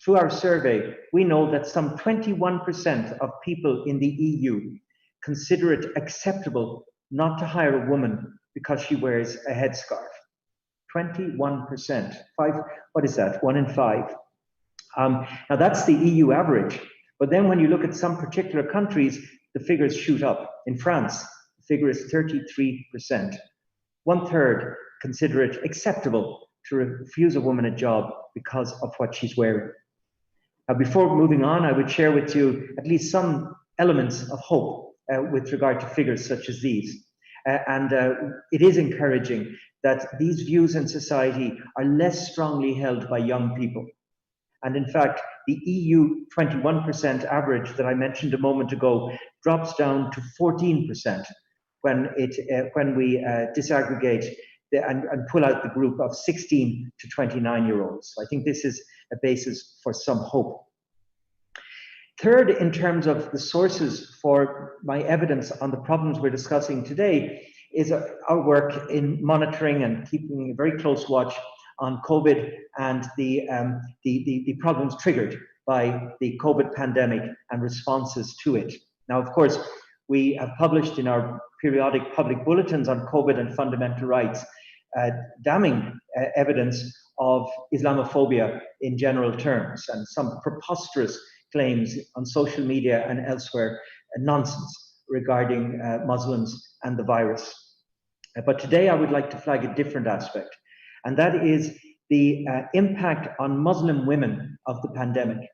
through our survey, we know that some 21% of people in the EU consider it acceptable not to hire a woman because she wears a headscarf. 21%. What is that? 1 in 5. Now that's the EU average. But then when you look at some particular countries, the figures shoot up. In France, the figure is 33%. 1/3 consider it acceptable to refuse a woman a job because of what she's wearing. Now, before moving on, I would share with you at least some elements of hope with regard to figures such as these. It is encouraging that these views in society are less strongly held by young people. And in fact, the EU 21% average that I mentioned a moment ago drops down to 14% when we disaggregate and pull out the group of 16 to 29-year-olds. So I think this is a basis for some hope. Third, in terms of the sources for my evidence on the problems we're discussing today, is our work in monitoring and keeping a very close watch on COVID and the problems triggered by the COVID pandemic and responses to it. Now, of course, we have published in our periodic public bulletins on COVID and fundamental rights damning evidence of Islamophobia in general terms, and some preposterous claims on social media and elsewhere, nonsense regarding Muslims and the virus. But today I would like to flag a different aspect, and that is the impact on Muslim women of the pandemic,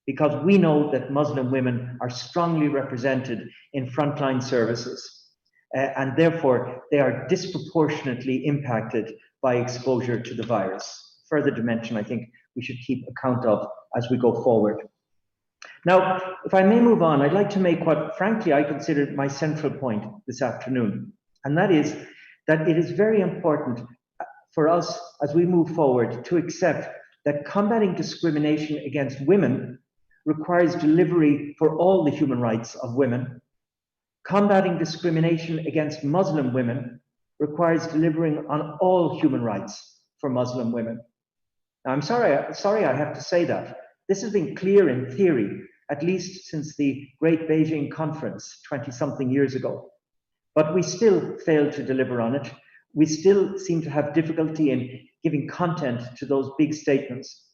because we know that Muslim women are strongly represented in frontline services, and therefore they are disproportionately impacted by exposure to the virus. Further dimension I think we should keep account of as we go forward. Now, if I may move on, I'd like to make what frankly I consider my central point this afternoon, and that is that it is very important for us as we move forward to accept that combating discrimination against women requires delivery for all the human rights of women. Combating discrimination against Muslim women requires delivering on all human rights for Muslim women. Now, I'm sorry I have to say that. This has been clear in theory, at least since the Great Beijing Conference 20-something years ago. But we still fail to deliver on it. We still seem to have difficulty in giving content to those big statements.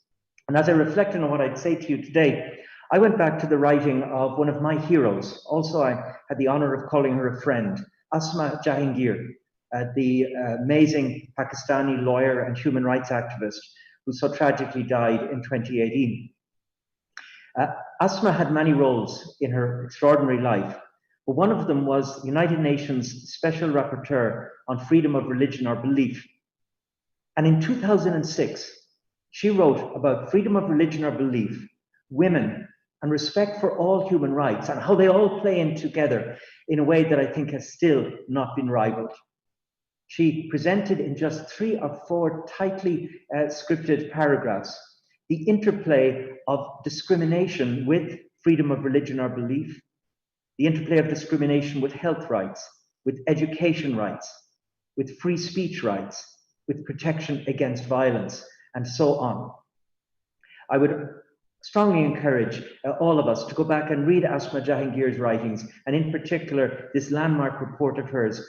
And as I reflected on what I'd say to you today, I went back to the writing of one of my heroes. Also, I had the honor of calling her a friend, Asma Jahangir, the amazing Pakistani lawyer and human rights activist who so tragically died in 2018. Asma had many roles in her extraordinary life, but one of them was United Nations Special Rapporteur on Freedom of Religion or Belief. And in 2006, she wrote about freedom of religion or belief, women, and respect for all human rights, and how they all play in together in a way that I think has still not been rivaled. She presented in just 3 or 4 tightly scripted paragraphs the interplay of discrimination with freedom of religion or belief, the interplay of discrimination with health rights, with education rights, with free speech rights, with protection against violence, and so on. I would strongly encourage all of us to go back and read Asma Jahangir's writings, and in particular this landmark report of hers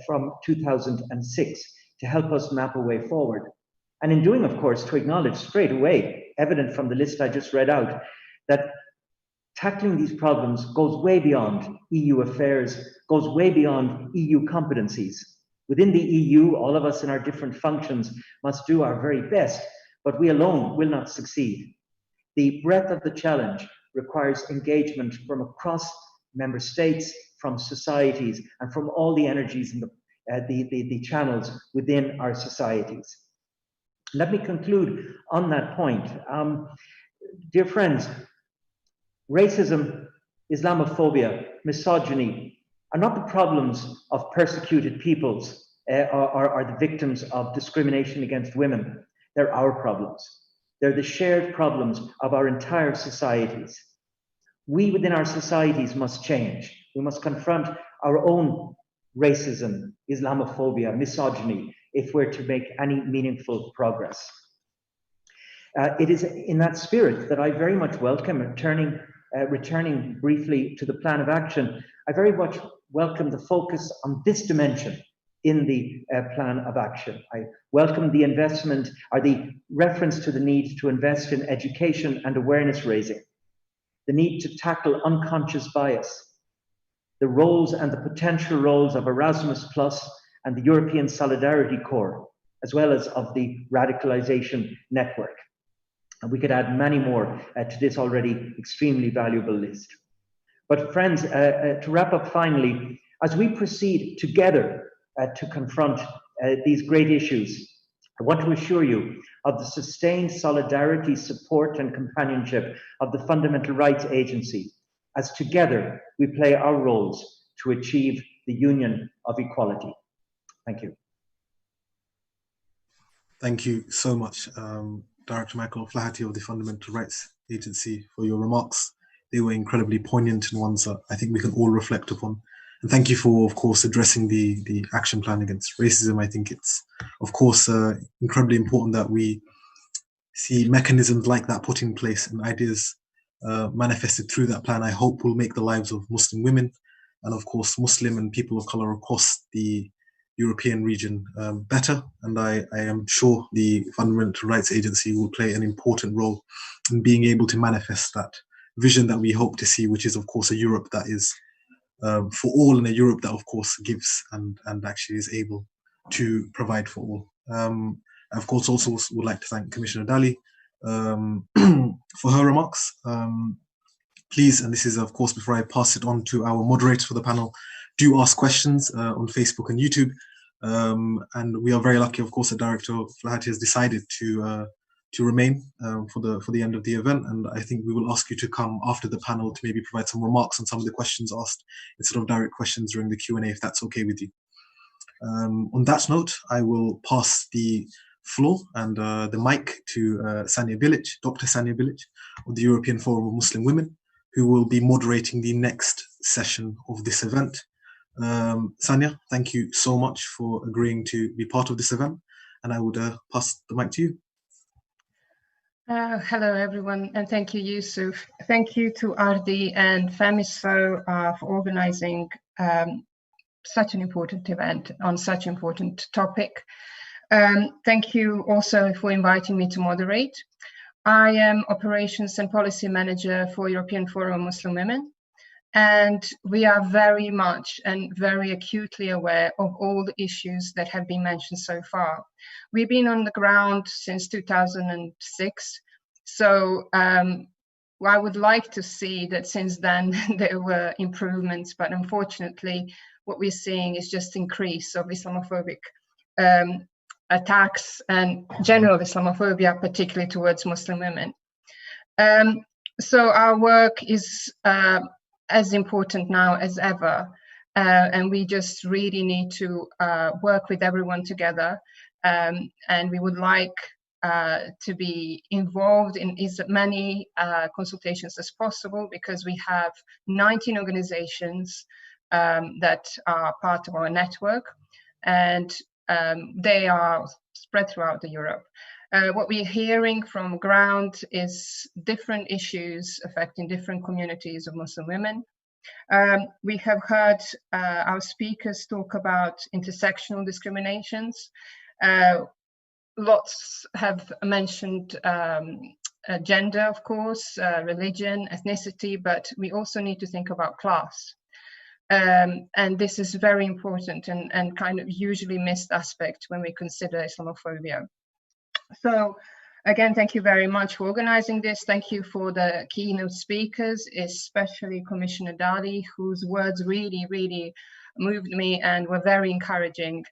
from 2006 to help us map a way forward. And in doing, of course, to acknowledge straight away, evident from the list I just read out, that tackling these problems goes way beyond EU affairs, goes way beyond EU competencies. Within the EU, all of us in our different functions must do our very best, but we alone will not succeed. The breadth of the challenge requires engagement from across member states, from societies, and from all the energies and the channels within our societies. Let me conclude on that point. Dear friends, racism, Islamophobia, misogyny are not the problems of persecuted peoples or the victims of discrimination against women. They're our problems. They're the shared problems of our entire societies. We within our societies must change. We must confront our own racism, Islamophobia, misogyny, if we're to make any meaningful progress. It is in that spirit that I very much welcome, returning briefly to the plan of action, I very much welcome the focus on this dimension in the plan of action. I welcome the investment or the reference to the need to invest in education and awareness raising, the need to tackle unconscious bias, the roles and the potential roles of Erasmus Plus and the European Solidarity Corps, as well as of the Radicalization Network. And we could add many more to this already extremely valuable list. But friends, to wrap up finally, as we proceed together to confront these great issues, I want to assure you of the sustained solidarity, support, and companionship of the Fundamental Rights Agency, as together we play our roles to achieve the union of equality. Thank you. Thank you so much, Director Michael Flaherty of the Fundamental Rights Agency, for your remarks. They were incredibly poignant and ones that I think we can all reflect upon. And thank you for, of course, addressing the action plan against racism. I think it's, of course, incredibly important that we see mechanisms like that put in place and ideas manifested through that plan. I hope will make the lives of Muslim women and, of course, Muslim and people of color across the European region better, and I am sure the Fundamental Rights Agency will play an important role in being able to manifest that vision that we hope to see, which is, of course, a Europe that is for all, and a Europe that, of course, gives and actually is able to provide for all. I, of course, also would like to thank Commissioner Daly for her remarks. Please, and this is, of course, before I pass it on to our moderators for the panel, do ask questions on Facebook and YouTube. And we are very lucky, of course, that Director Flahati has decided to remain for the end of the event. And I think we will ask you to come after the panel to maybe provide some remarks on some of the questions asked instead of direct questions during the Q&A, if that's okay with you. On that note, I will pass the floor and the mic to Sania Bilic, Dr. Sania Bilic of the European Forum of Muslim Women, who will be moderating the next session of this event. Sania, thank you so much for agreeing to be part of this event, and I would pass the mic to you. Hello, everyone, and thank you, Yusuf. Thank you to ARDI and FEMYSO for organizing such an important event on such an important topic. Thank you also for inviting me to moderate. I am Operations and Policy Manager for European Forum of Muslim Women, and we are very much and very acutely aware of all the issues that have been mentioned so far. We've been on the ground since 2006, so I would like to see that since then there were improvements, but unfortunately what we're seeing is just increase of Islamophobic attacks and general Islamophobia, particularly towards Muslim women. So our work is as important now as ever, and we just really need to work with everyone together, and we would like to be involved in as many consultations as possible, because we have 19 organizations that are part of our network, and they are spread throughout Europe. What we're hearing from ground is different issues affecting different communities of Muslim women. We have heard our speakers talk about intersectional discriminations. Lots have mentioned gender, of course, religion, ethnicity, but we also need to think about class. And this is very important and kind of usually missed aspect when we consider Islamophobia. So again, thank you very much for organizing this. Thank you for the keynote speakers, especially Commissioner Daly, whose words really, really moved me and were very encouraging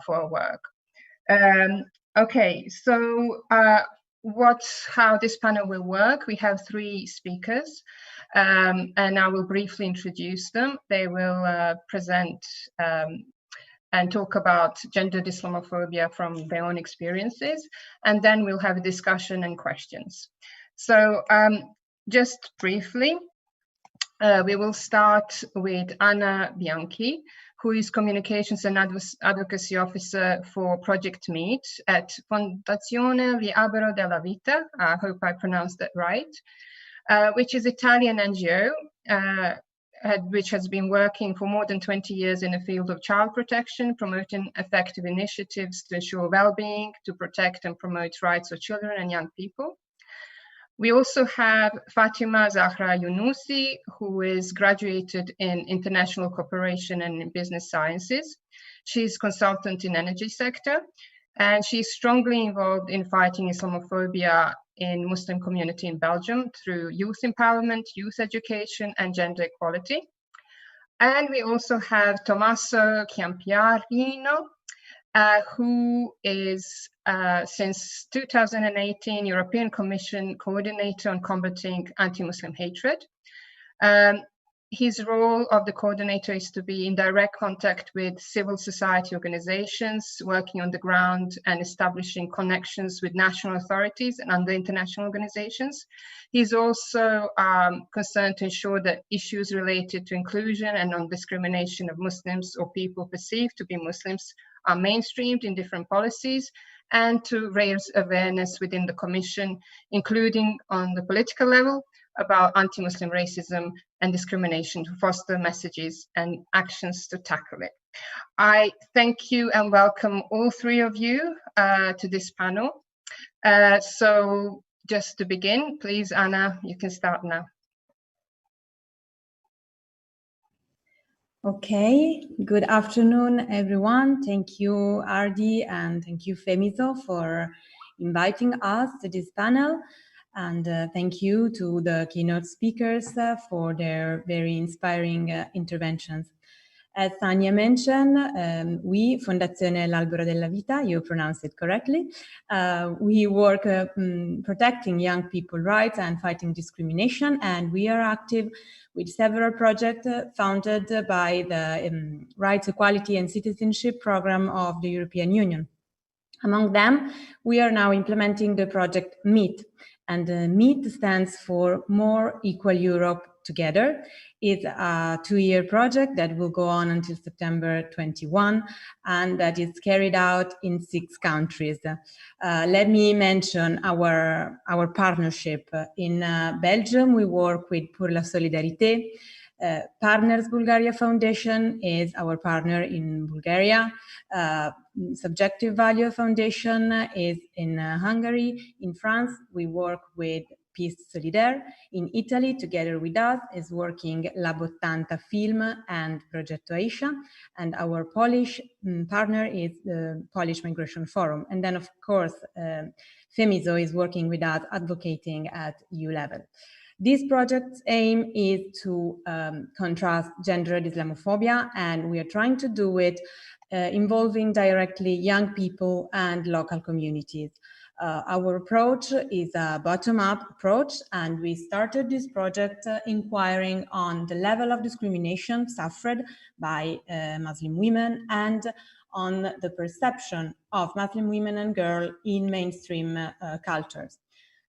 for our work. Okay, so how this panel will work. We have 3 speakers, and I will briefly introduce them. They will present and talk about gendered Islamophobia from their own experiences, and then we'll have a discussion and questions. So just briefly, we will start with Anna Bianchi, who is Communications and Advocacy Officer for Project Meet at Fondazione Riabero della Vita, I hope I pronounced that right, which is an Italian NGO, which has been working for more than 20 years in the field of child protection, promoting effective initiatives to ensure well-being, to protect and promote rights of children and young people. We also have Fatima Zahra Yunusi, who is graduated in International Cooperation and in Business Sciences. She's consultant in energy sector, and she's strongly involved in fighting Islamophobia in Muslim community in Belgium through youth empowerment, youth education, and gender equality. And we also have Tommaso Chiampiarino, who is since 2018 European Commission Coordinator on Combating Anti-Muslim Hatred. His role of the coordinator is to be in direct contact with civil society organizations, working on the ground and establishing connections with national authorities and other international organizations. He's also concerned to ensure that issues related to inclusion and non-discrimination of Muslims or people perceived to be Muslims are mainstreamed in different policies, and to raise awareness within the Commission, including on the political level, about anti-Muslim racism and discrimination, to foster messages and actions to tackle it. I thank you and welcome all three of you to this panel. So just to begin, please, Anna, you can start now. Okay, good afternoon, everyone. Thank you, ARDI, and thank you, FEMYSO, for inviting us to this panel. And thank you to the keynote speakers for their very inspiring interventions. As Tanya mentioned, we, Fondazione L'Albero della Vita, you pronounced it correctly, we work protecting young people's rights and fighting discrimination, and we are active with several projects founded by the Rights, Equality and Citizenship Program of the European Union. Among them, we are now implementing the project MEET, and MEET stands for More Equal Europe Together. It's a 2-year project that will go on until September 21, and that is carried out in 6 countries. Let me mention our partnership. In Belgium, we work with Pour la Solidarité. Partners Bulgaria Foundation is our partner in Bulgaria. Subjective Value Foundation is in Hungary. In France, we work with Peace Solidaire. In Italy, together with us, is working La Bottanta Film and Progetto Aisha. And our Polish partner is the Polish Migration Forum. And then, of course, FEMYSO is working with us, advocating at EU level. This project's aim is to contrast gendered Islamophobia, and we are trying to do it involving directly young people and local communities. Our approach is a bottom-up approach, and we started this project inquiring on the level of discrimination suffered by Muslim women and on the perception of Muslim women and girls in mainstream cultures.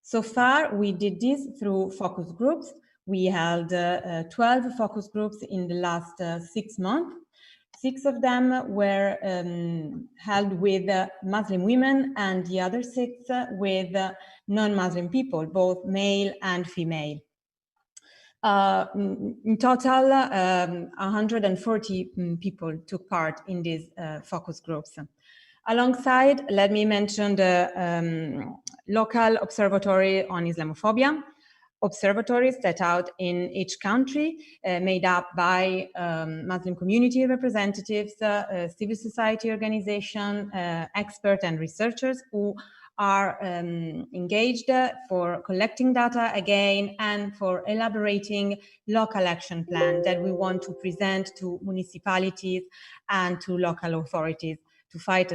So far, we did this through focus groups. We held 12 focus groups in the last 6 months. 6 of them were held with Muslim women and the other 6 with non-Muslim people, both male and female. In total, 140 people took part in these focus groups. Alongside, let me mention the local observatory on Islamophobia. Observatories set out in each country, made up by Muslim community representatives, civil society organization, experts and researchers who are engaged for collecting data again and for elaborating local action plan that we want to present to municipalities and to local authorities to fight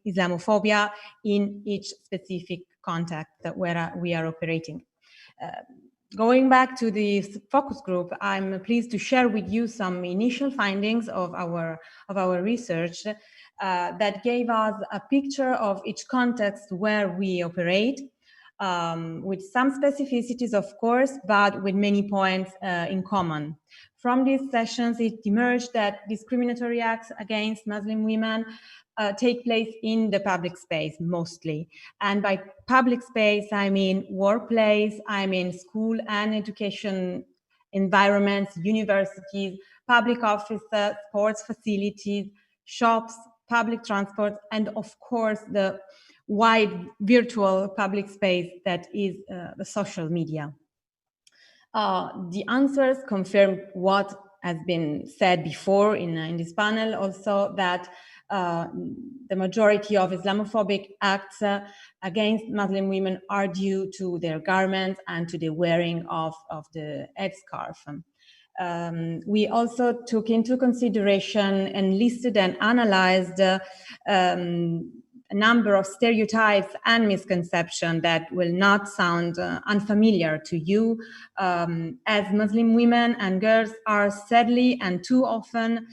Islamophobia in each specific context where we are operating. Going back to the focus group, I'm pleased to share with you some initial findings of our research that gave us a picture of each context where we operate, with some specificities, of course, but with many points in common. From these sessions, it emerged that discriminatory acts against Muslim women take place in the public space mostly. And by public space, I mean workplace, I mean school and education environments, universities, public offices, sports facilities, shops, public transport, and of course the wide virtual public space that is the social media. The answers confirm what has been said before in this panel, also that the majority of Islamophobic acts against Muslim women are due to their garments and to the wearing of the headscarf. We also took into consideration and listed and analyzed a number of stereotypes and misconceptions that will not sound unfamiliar to you, as Muslim women and girls are sadly and too often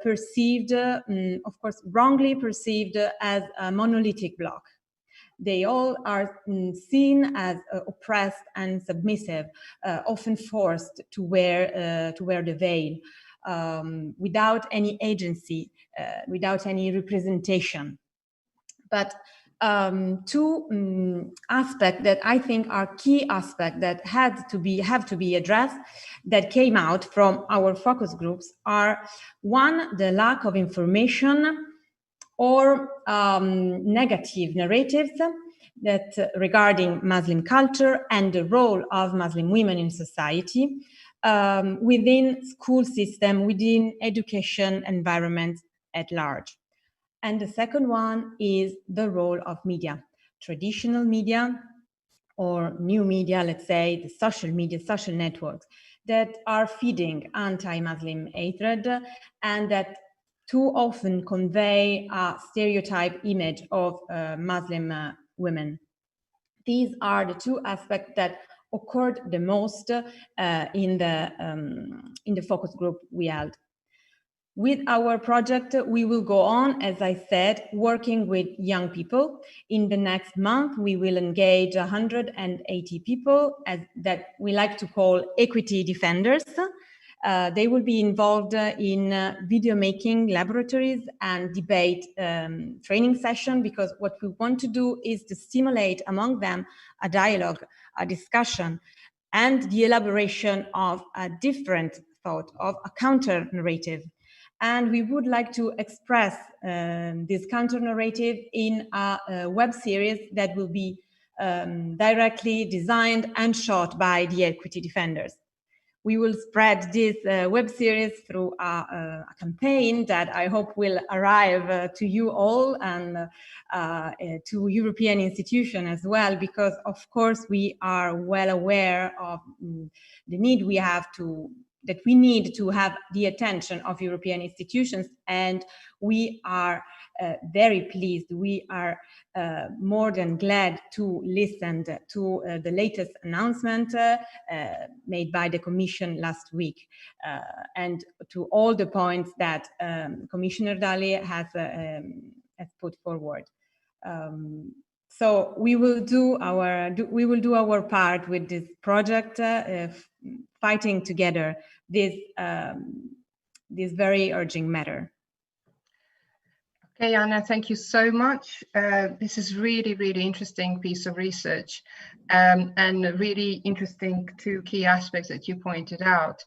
perceived, of course, wrongly perceived as a monolithic block. They all are seen as oppressed and submissive, often forced to wear the veil, without any agency, without any representation. But two aspects that I think are key aspects that have to be addressed that came out from our focus groups are: one, the lack of information or negative narratives that regarding Muslim culture and the role of Muslim women in society, within school system, within education environment at large. And the second one is the role of media, traditional media or new media, let's say the social media, social networks that are feeding anti-Muslim hatred and that too often convey a stereotype image of Muslim women. These are the two aspects that occurred the most in the focus group we held. With our project, we will go on, as I said, working with young people. In the next month, we will engage 180 people that we like to call equity defenders. They will be involved in video making laboratories and debate training session, because what we want to do is to stimulate among them a dialogue, a discussion, and the elaboration of a different thought, of a counter narrative. And we would like to express this counter narrative in a web series that will be directly designed and shot by the equity defenders. We will spread this web series through a campaign that I hope will arrive to you all and to European institutions as well, because of course we are well aware of the need we need to have the attention of European institutions, and we are very pleased. We are more than glad to listen to the latest announcement made by the Commission last week, and to all the points that Commissioner Daly has put forward. So we will do our part with this project, fighting together this very urgent matter. Okay, Anna, thank you so much. This is really, really interesting piece of research, and really interesting two key aspects that you pointed out.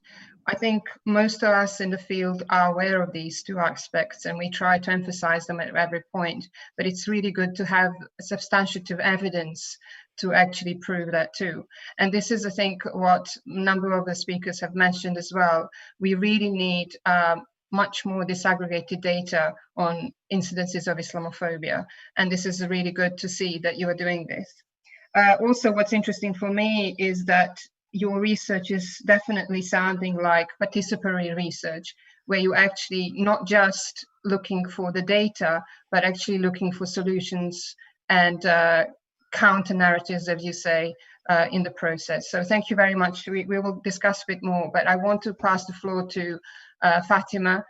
I think most of us in the field are aware of these two aspects, and we try to emphasize them at every point, but it's really good to have substantive evidence to actually prove that too. And this is, I think, what a number of the speakers have mentioned as well. We really need much more disaggregated data on incidences of Islamophobia. And this is really good to see that you are doing this. Also, what's interesting for me is that your research is definitely sounding like participatory research, where you're actually not just looking for the data, but actually looking for solutions and counter narratives, as you say, in the process. So thank you very much. We will discuss a bit more, but I want to pass the floor to Fatima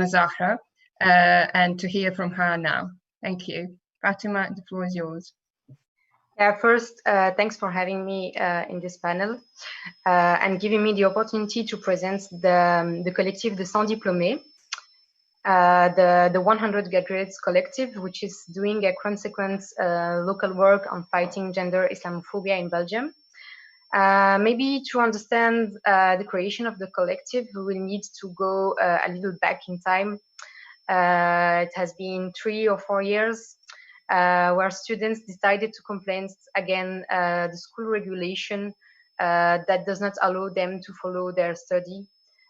Zahra, and to hear from her now. Thank you. Fatima, the floor is yours. First, thanks for having me in this panel and giving me the opportunity to present the collective de Sans Diplômés, the 100 Graduates Collective, which is doing a consequent local work on fighting gender Islamophobia in Belgium. Maybe to understand the creation of the collective, we will need to go a little back in time. It has been 3 or 4 years where students decided to complain against the school regulation that does not allow them to follow their study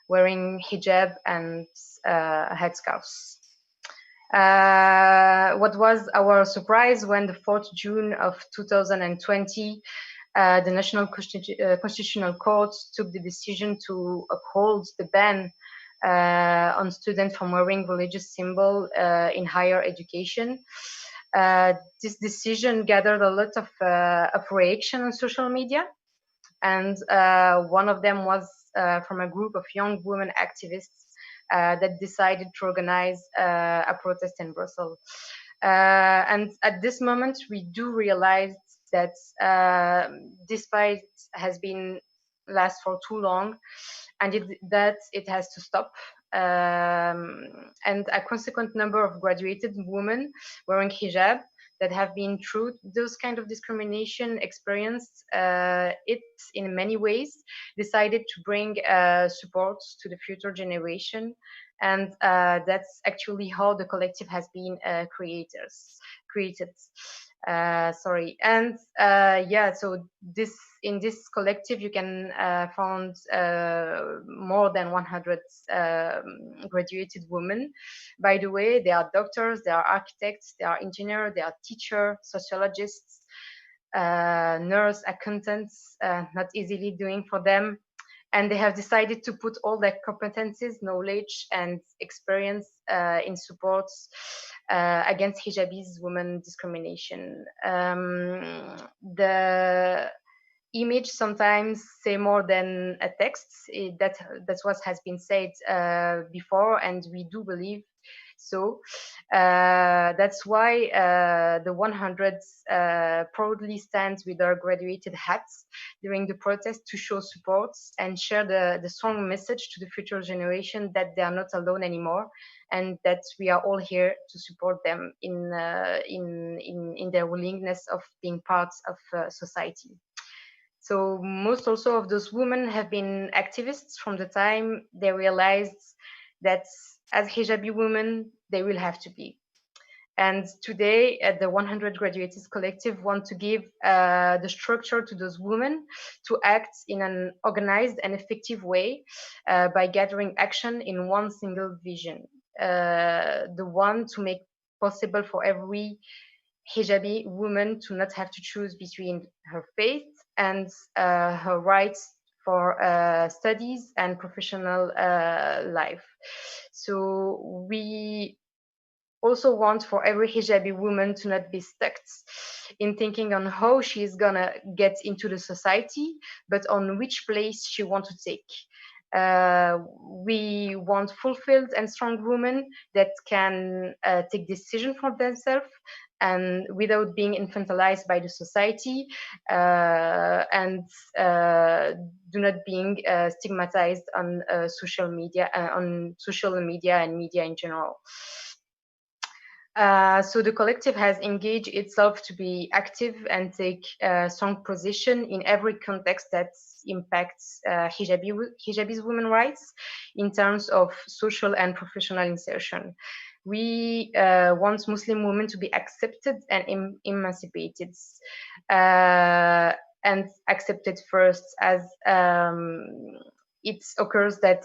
wearing hijab and headscarves. What was our surprise when the 4th June of 2020, the National Constitutional Court took the decision to uphold the ban on students from wearing religious symbol in higher education. This decision gathered a lot of reaction on social media, and one of them was from a group of young women activists that decided to organize a protest in Brussels. And at this moment, we do realize that this fight has been last for too long, and that it has to stop. And a consequent number of graduated women wearing hijab that have been through those kind of discrimination experienced it in many ways, decided to bring support to the future generation. And that's actually how the collective has been created. And yeah, so in this collective you can find more than 100 graduated women. By the way, they are doctors, they are architects, they are engineers, they are teachers, sociologists, nurse, accountants, not easily doing for them. And they have decided to put all their competencies, knowledge, and experience in support against Hijabis women discrimination. The image sometimes say more than a text. That's what has been said before, and we do believe so. That's why the 100 proudly stands with our graduated hats during the protest to show support and share the strong message to the future generation that they are not alone anymore, and that we are all here to support them in their willingness of being part of society. So most also of those women have been activists from the time they realized that as Hijabi women, they will have to be. And today, the 100 Graduates Collective want to give the structure to those women to act in an organized and effective way by gathering action in one single vision. The one to make possible for every Hijabi woman to not have to choose between her faith and her rights for studies and professional life. So we also want for every Hijabi woman to not be stuck in thinking on how she is gonna get into the society, but on which place she wants to take. We want fulfilled and strong women that can take decisions for themselves and without being infantilized by the society and do not being stigmatized on social media and media in general. So the collective has engaged itself to be active and take a strong position in every context that impacts Hijabi's women's rights in terms of social and professional insertion. We want Muslim women to be accepted and emancipated and accepted first, as it occurs that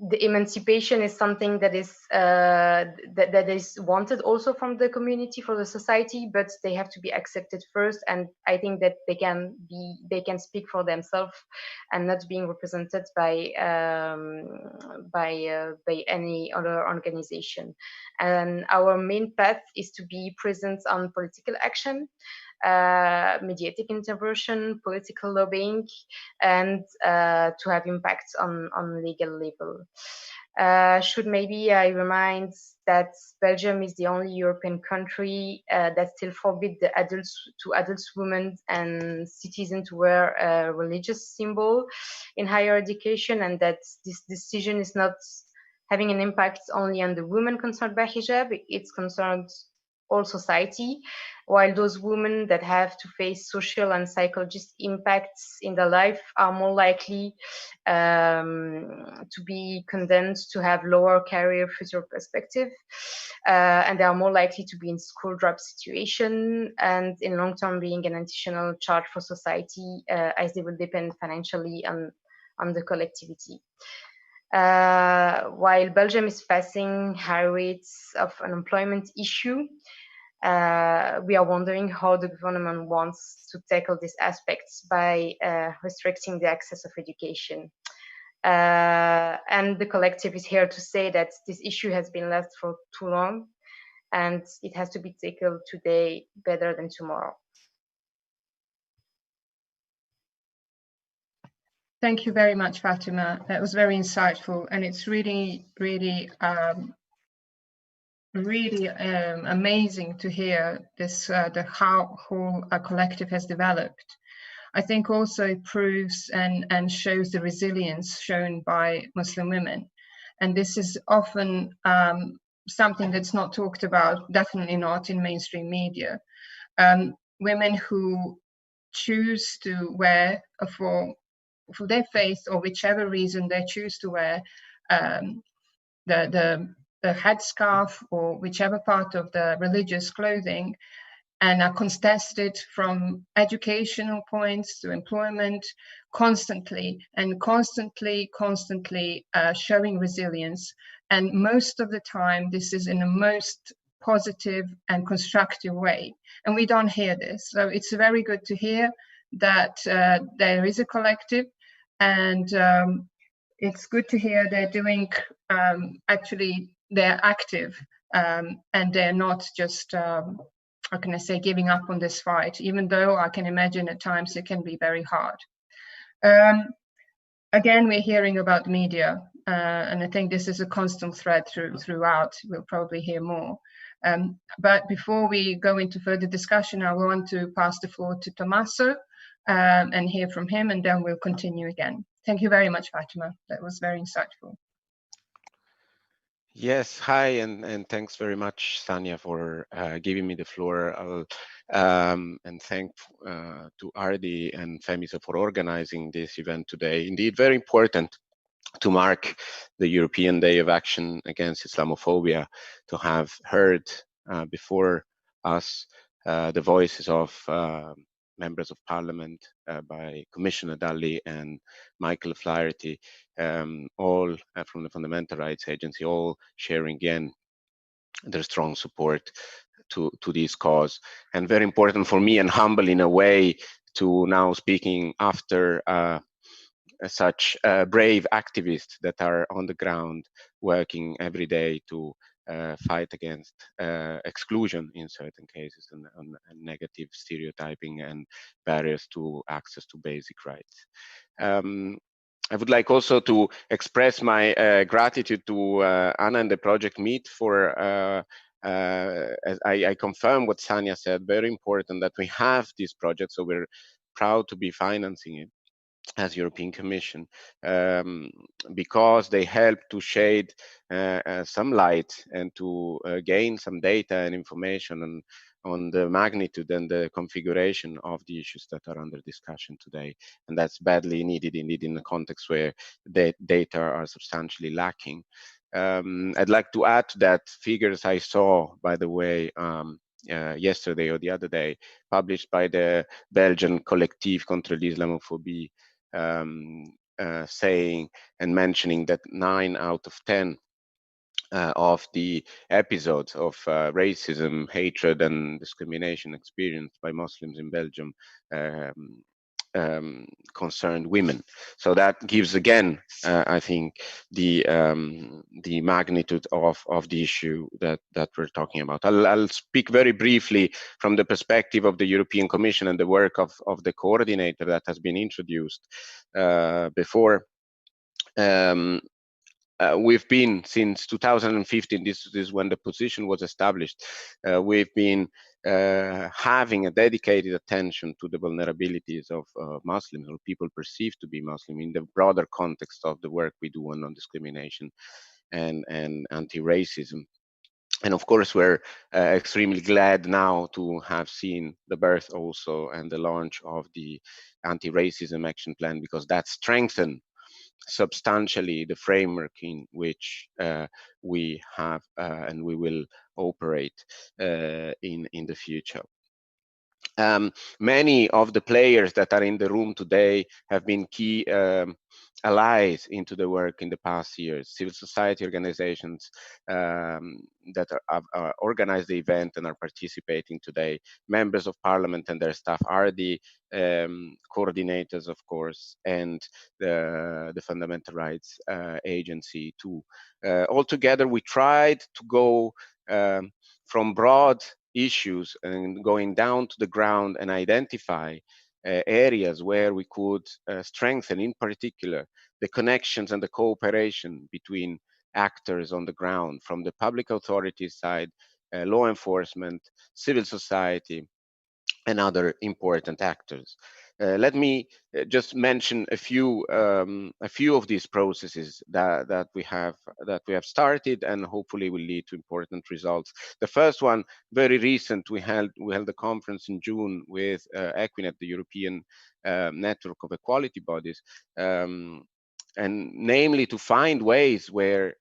the emancipation is something that is that is wanted also from the community, for the society, but they have to be accepted first. And I think that they can speak for themselves and not being represented by any other organization. And our main path is to be present on political action, mediatic intervention, political lobbying, and to have impacts on legal level. Should maybe I remind that Belgium is the only European country that still forbids the adult women and citizens to wear a religious symbol in higher education, and that this decision is not having an impact only on the women concerned by hijab, it's concerned all society, while those women that have to face social and psychological impacts in their life are more likely to be condemned to have lower career future perspective, and they are more likely to be in school drop situation and in long term being an additional charge for society, as they will depend financially on the collectivity. While Belgium is facing high rates of unemployment issue, we are wondering how the government wants to tackle these aspects by restricting the access of education. And the collective is here to say that this issue has been left for too long, and it has to be tackled today better than tomorrow. Thank you very much, Fatima. That was very insightful, and it's really amazing to hear this, how whole collective has developed. I think also it proves and shows the resilience shown by Muslim women, and this is often something that's not talked about, definitely not in mainstream media. Women who choose to wear for their faith or whichever reason they choose to wear the headscarf or whichever part of the religious clothing, and are contested from educational points to employment constantly showing resilience. And most of the time, this is in a most positive and constructive way. And we don't hear this. So it's very good to hear that there is a collective, and it's good to hear they're doing, actually, they're active, and they're not just, how can I say, giving up on this fight, even though I can imagine at times it can be very hard. Again, we're hearing about media, and I think this is a constant thread throughout. We'll probably hear more. But before we go into further discussion, I want to pass the floor to Tommaso and hear from him, and then we'll continue again. Thank you very much, Fatima. That was very insightful. Yes, hi, and thanks very much, Sanya, for giving me the floor. And thank to ARDI and FEMYSO for organizing this event today. Indeed, very important to mark the European Day of Action Against Islamophobia, to have heard before us the voices of members of parliament, by Commissioner Dalli and Michael Flaherty, all from the Fundamental Rights Agency, all sharing again their strong support to this cause. And very important for me, and humble in a way, to now speaking after such brave activists that are on the ground working every day to fight against exclusion in certain cases, and negative stereotyping and barriers to access to basic rights. I would like also to express my gratitude to Anna and the Project Meet for, as I confirm what Sanya said, very important that we have this project, so we're proud to be financing it as European Commission, because they help to shade some light and to gain some data and information on the magnitude and the configuration of the issues that are under discussion today. And that's badly needed indeed in a context where the data are substantially lacking. I'd like to add to that figures I saw, by the way, yesterday or the other day, published by the Belgian Collectif contre l'Islamophobie, saying and mentioning that 9 out of 10 of the episodes of racism, hatred, and discrimination experienced by Muslims in Belgium concerned women. So that gives again, I think, the magnitude of the issue that we're talking about. I'll speak very briefly from the perspective of the European Commission and the work of the coordinator that has been introduced before. We've been, since 2015, this is when the position was established, we've been having a dedicated attention to the vulnerabilities of Muslims, or people perceived to be Muslim, in the broader context of the work we do on non-discrimination and anti-racism. And of course, we're extremely glad now to have seen the birth also and the launch of the anti-racism action plan, because that strengthened substantially the framework in which we have and we will operate in the future. Many of the players that are in the room today have been key allies into the work in the past years. Civil society organizations that are organized the event and are participating today, members of parliament and their staff, ARDI coordinators, of course, and the Fundamental Rights Agency too. Altogether, we tried to go from broad issues and going down to the ground and identify areas where we could strengthen, in particular, the connections and the cooperation between actors on the ground, from the public authorities side, law enforcement, civil society, and other important actors. Let me just mention a few of these processes that we have started and hopefully will lead to important results. The first one, very recent, we held a conference in June with Equinet, the European network of equality bodies, and namely to find ways where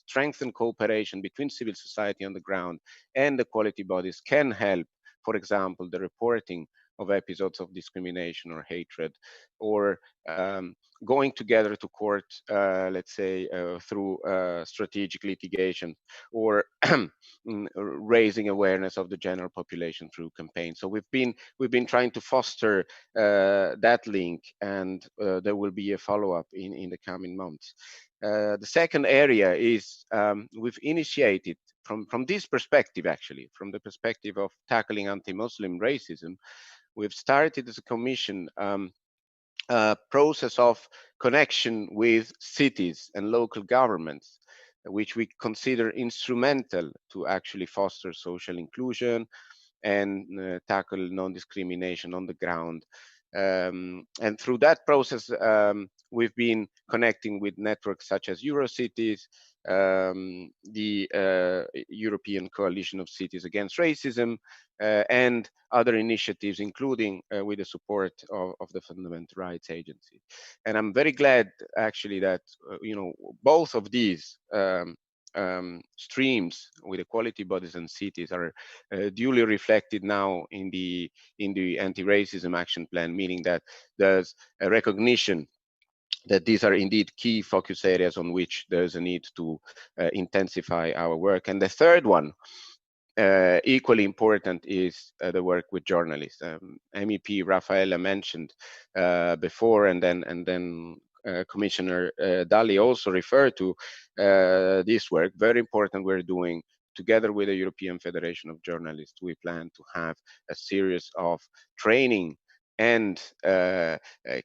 strengthen cooperation between civil society on the ground and equality bodies can help, for example, the reporting of episodes of discrimination or hatred, or going together to court, let's say, through strategic litigation, or raising awareness of the general population through campaigns. So we've been trying to foster that link, and there will be a follow-up in the coming months. The second area is we've initiated from this perspective, actually, from the perspective of tackling anti-Muslim racism, we've started as a commission a process of connection with cities and local governments, which we consider instrumental to actually foster social inclusion and tackle non-discrimination on the ground. And through that process, we've been connecting with networks such as Eurocities, the European Coalition of Cities Against Racism, and other initiatives, including with the support of the Fundamental Rights Agency. And I'm very glad, actually, that both of these streams with equality bodies and cities are duly reflected now in the anti-racism action plan, meaning that there's a recognition that these are indeed key focus areas on which there's a need to intensify our work. And the third one, equally important, is the work with journalists. MEP Rafela mentioned before, and then Commissioner Dalli also referred to this work. Very important we're doing together with the European Federation of Journalists. We plan to have a series of training and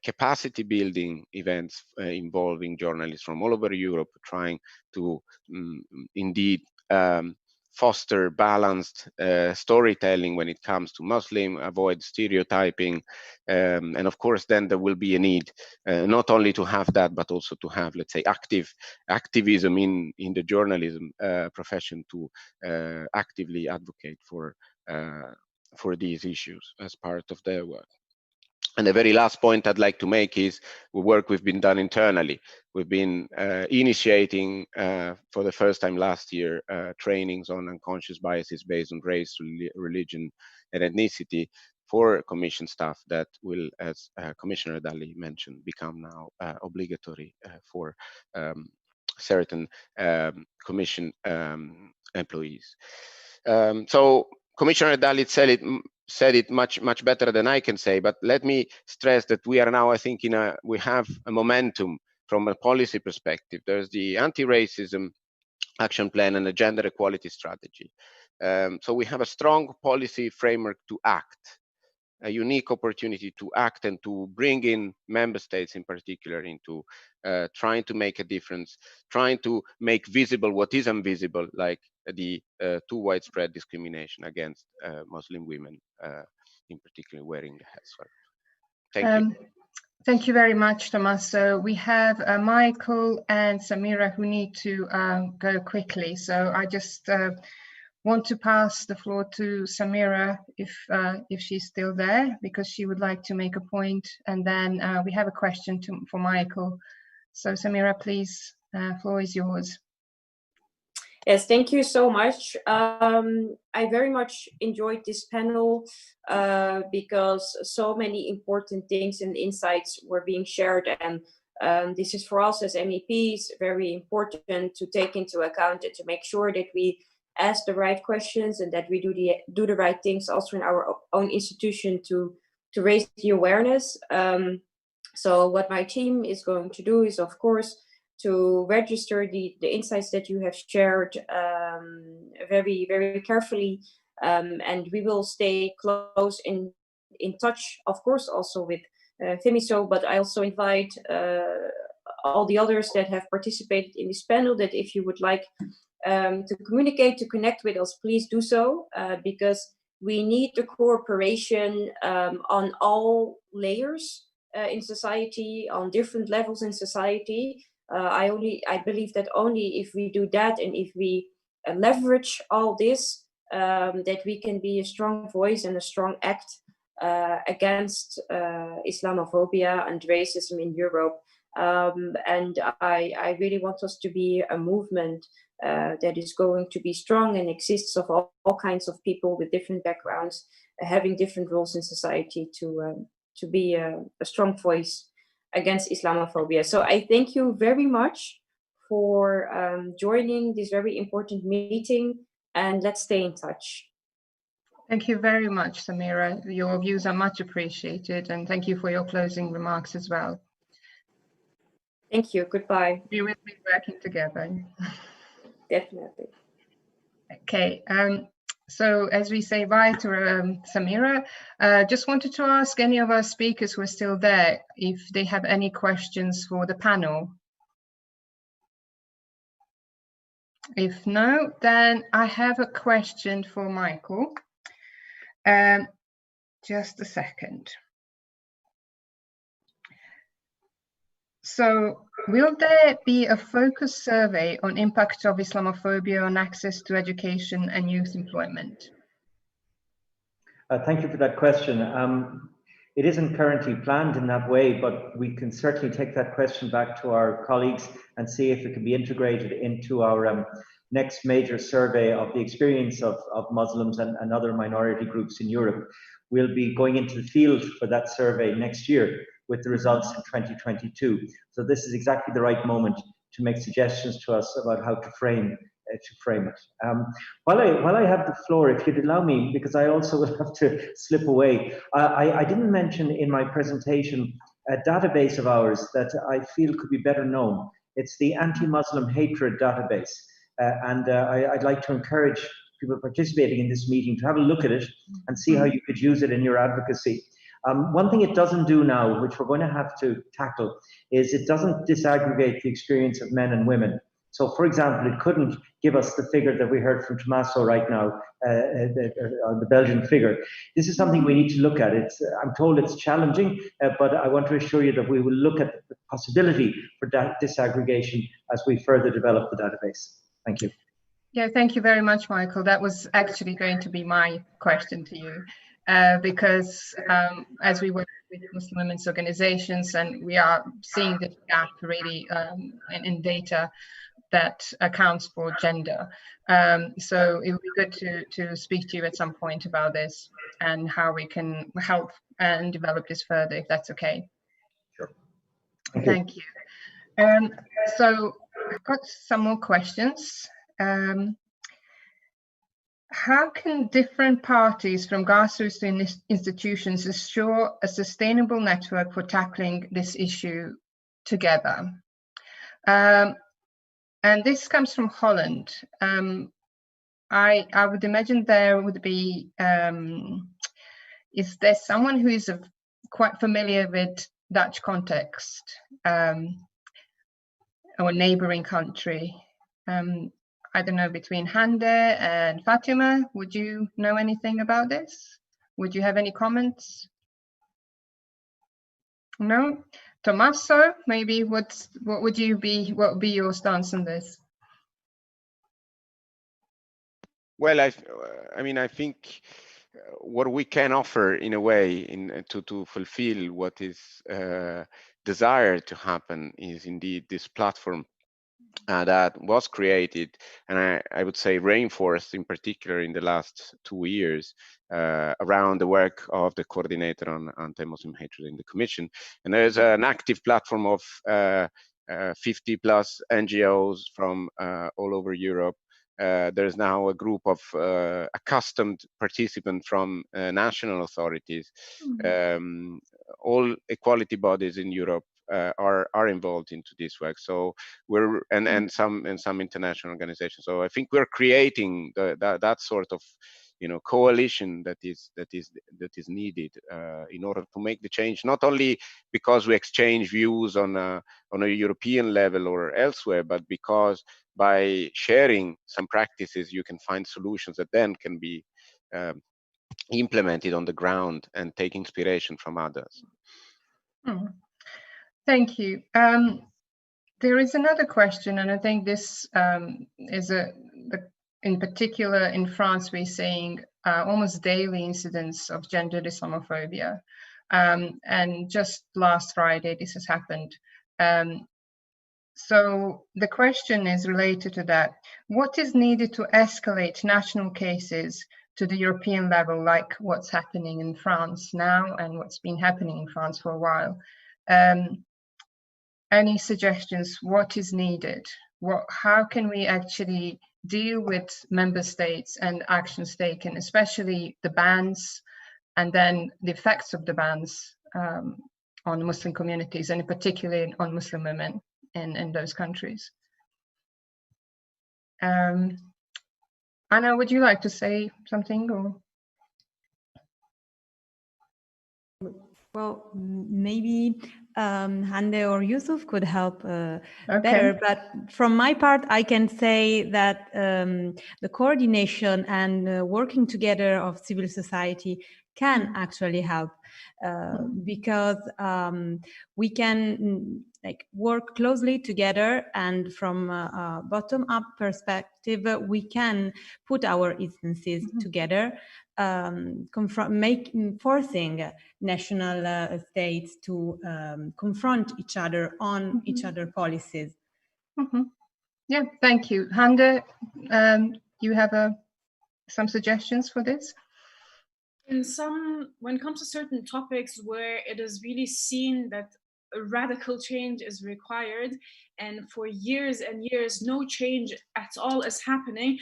capacity building events involving journalists from all over Europe, trying to indeed foster balanced storytelling when it comes to Muslim, avoid stereotyping, and of course then there will be a need not only to have that, but also to have, let's say, activism in the journalism profession to actively advocate for these issues as part of their work. And the very last point I'd like to make is the work we've been done internally. We've been initiating for the first time last year trainings on unconscious biases based on race, religion, and ethnicity for Commission staff that will, as Commissioner Dalli mentioned, become now obligatory for certain Commission employees. So Commissioner Dalli said it much better than I can say, but let me stress that we are now, I think, we have a momentum from a policy perspective. There's the anti-racism action plan and a gender equality strategy. So we have a strong policy framework to act, a unique opportunity to act and to bring in member states in particular into trying to make a difference, trying to make visible what is invisible, like the too widespread discrimination against Muslim women, in particular wearing the headscarf. Thank you. Thank you very much, Tommaso. We have Michael and Samira who need to go quickly. So I just want to pass the floor to Samira if she's still there, because she would like to make a point. And then we have a question for Michael. So Samira, please, floor is yours. Yes, thank you so much. I very much enjoyed this panel because so many important things and insights were being shared, and this is for us as MEPs very important to take into account and to make sure that we ask the right questions and that we do the right things also in our own institution to raise the awareness. So what my team is going to do is, of course, to register the insights that you have shared very, very carefully. And we will stay close in touch, of course, also with FEMYSO, but I also invite all the others that have participated in this panel that if you would like to communicate, to connect with us, please do so, because We need the cooperation on all layers in society, on different levels in society. I believe that only if we do that and if we leverage all this, that we can be a strong voice and a strong act against Islamophobia and racism in Europe. And I really want us to be a movement that is going to be strong and exists of all kinds of people with different backgrounds, having different roles in society to be a strong voice against Islamophobia. So I thank you very much for joining this very important meeting, and let's stay in touch. Thank you very much, Samira. Your views are much appreciated, and thank you for your closing remarks as well. Thank you. Goodbye. We will be working together. Definitely. Okay. So as we say bye to Samira, just wanted to ask any of our speakers who are still there if they have any questions for the panel. If no, then I have a question for Michael. Just a second. So, will there be a focus survey on impact of Islamophobia on access to education and youth employment? Thank you for that question. It isn't currently planned in that way, but we can certainly take that question back to our colleagues and see if it can be integrated into our next major survey of the experience of Muslims and other minority groups in Europe. We'll be going into the field for that survey next year with the results in 2022. So this is exactly the right moment to make suggestions to us about how to frame it. While I have the floor, if you'd allow me, because I also will have to slip away, I didn't mention in my presentation a database of ours that I feel could be better known. It's the Anti-Muslim Hatred database. I'd like to encourage people participating in this meeting to have a look at it and see how you could use it in your advocacy. One thing it doesn't do now, which we're going to have to tackle, is it doesn't disaggregate the experience of men and women. So, for example, it couldn't give us the figure that we heard from Tommaso right now, the Belgian figure. This is something we need to look at. I'm told it's challenging, but I want to assure you that we will look at the possibility for disaggregation as we further develop the database. Thank you. Yeah, thank you very much, Michael. That was actually going to be my question to you, because as we work with Muslim women's organizations, and we are seeing this gap really in data that accounts for gender. So it would be good to speak to you at some point about this and how we can help and develop this further, if that's okay. Sure. Thank you. So I've got some more questions. How can different parties from grassroots to institutions ensure a sustainable network for tackling this issue together? And this comes from Holland. I would imagine there would be, is there someone who is quite familiar with Dutch context or neighboring country? I don't know, between Hande and Fatima, would you know anything about this? Would you have any comments? No? Tommaso, maybe what would be your stance on this? Well, I mean, I think what we can offer in a way to fulfill what is desired to happen is indeed this platform that was created, and I would say reinforced in particular in the last 2 years around the work of the coordinator on anti-Muslim hatred in the Commission. And there's an active platform of 50 plus NGOs from all over Europe. There's now a group of accustomed participants from national authorities. All equality bodies in Europe are involved into this work. So we're and some international organizations. So I think we're creating that sort of coalition that is needed in order to make the change. Not only because we exchange views on a European level or elsewhere, but because by sharing some practices, you can find solutions that then can be implemented on the ground and take inspiration from others. Thank you. There is another question, and I think this is in particular in France, we're seeing almost daily incidents of gendered Islamophobia. And just last Friday, this has happened. So the question is related to that. What is needed to escalate national cases to the European level, like what's happening in France now and what's been happening in France for a while? Any suggestions? What is needed? How can we actually deal with member states and actions taken, especially the bans and then the effects of the bans on Muslim communities, and particularly on Muslim women in those countries? Anna, would you like to say something? Or? Well, maybe Hande or Yusuf could help better, but from my part, I can say that the coordination and working together of civil society can actually help because we can work closely together, and from a bottom-up perspective, we can put our instances together, forcing national states to confront each other on each other policies. Yeah, thank you. Hande, you have some suggestions for this? When it comes to certain topics where it is really seen that a radical change is required, and for years and years no change at all is happening,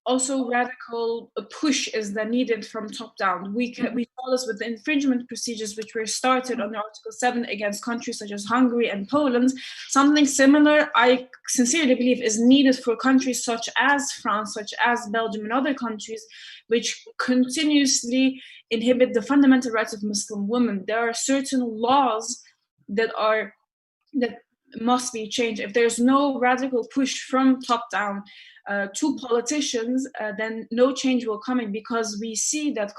also radical push is then needed from top down. We saw this with the infringement procedures which were started on Article 7 against countries such as Hungary and Poland. Something similar, I sincerely believe, is needed for countries such as France, such as Belgium and other countries which continuously inhibit the fundamental rights of Muslim women. There are certain laws that must be changed. If there's no radical push from top down to politicians, then no change will come in, because we see that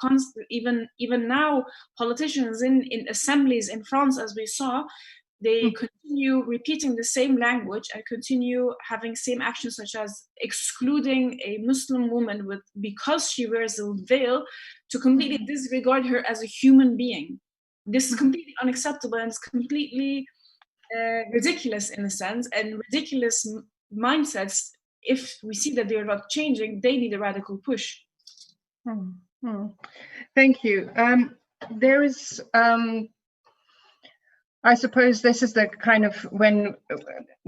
even now politicians in assemblies in France, as we saw, they continue repeating the same language and continue having same actions, such as excluding a Muslim woman because she wears a veil, to completely disregard her as a human being. This is completely unacceptable, and it's completely ridiculous in a sense, and ridiculous mindsets. If we see that they're not changing, they need a radical push. Thank you. There is, I suppose this is the kind of when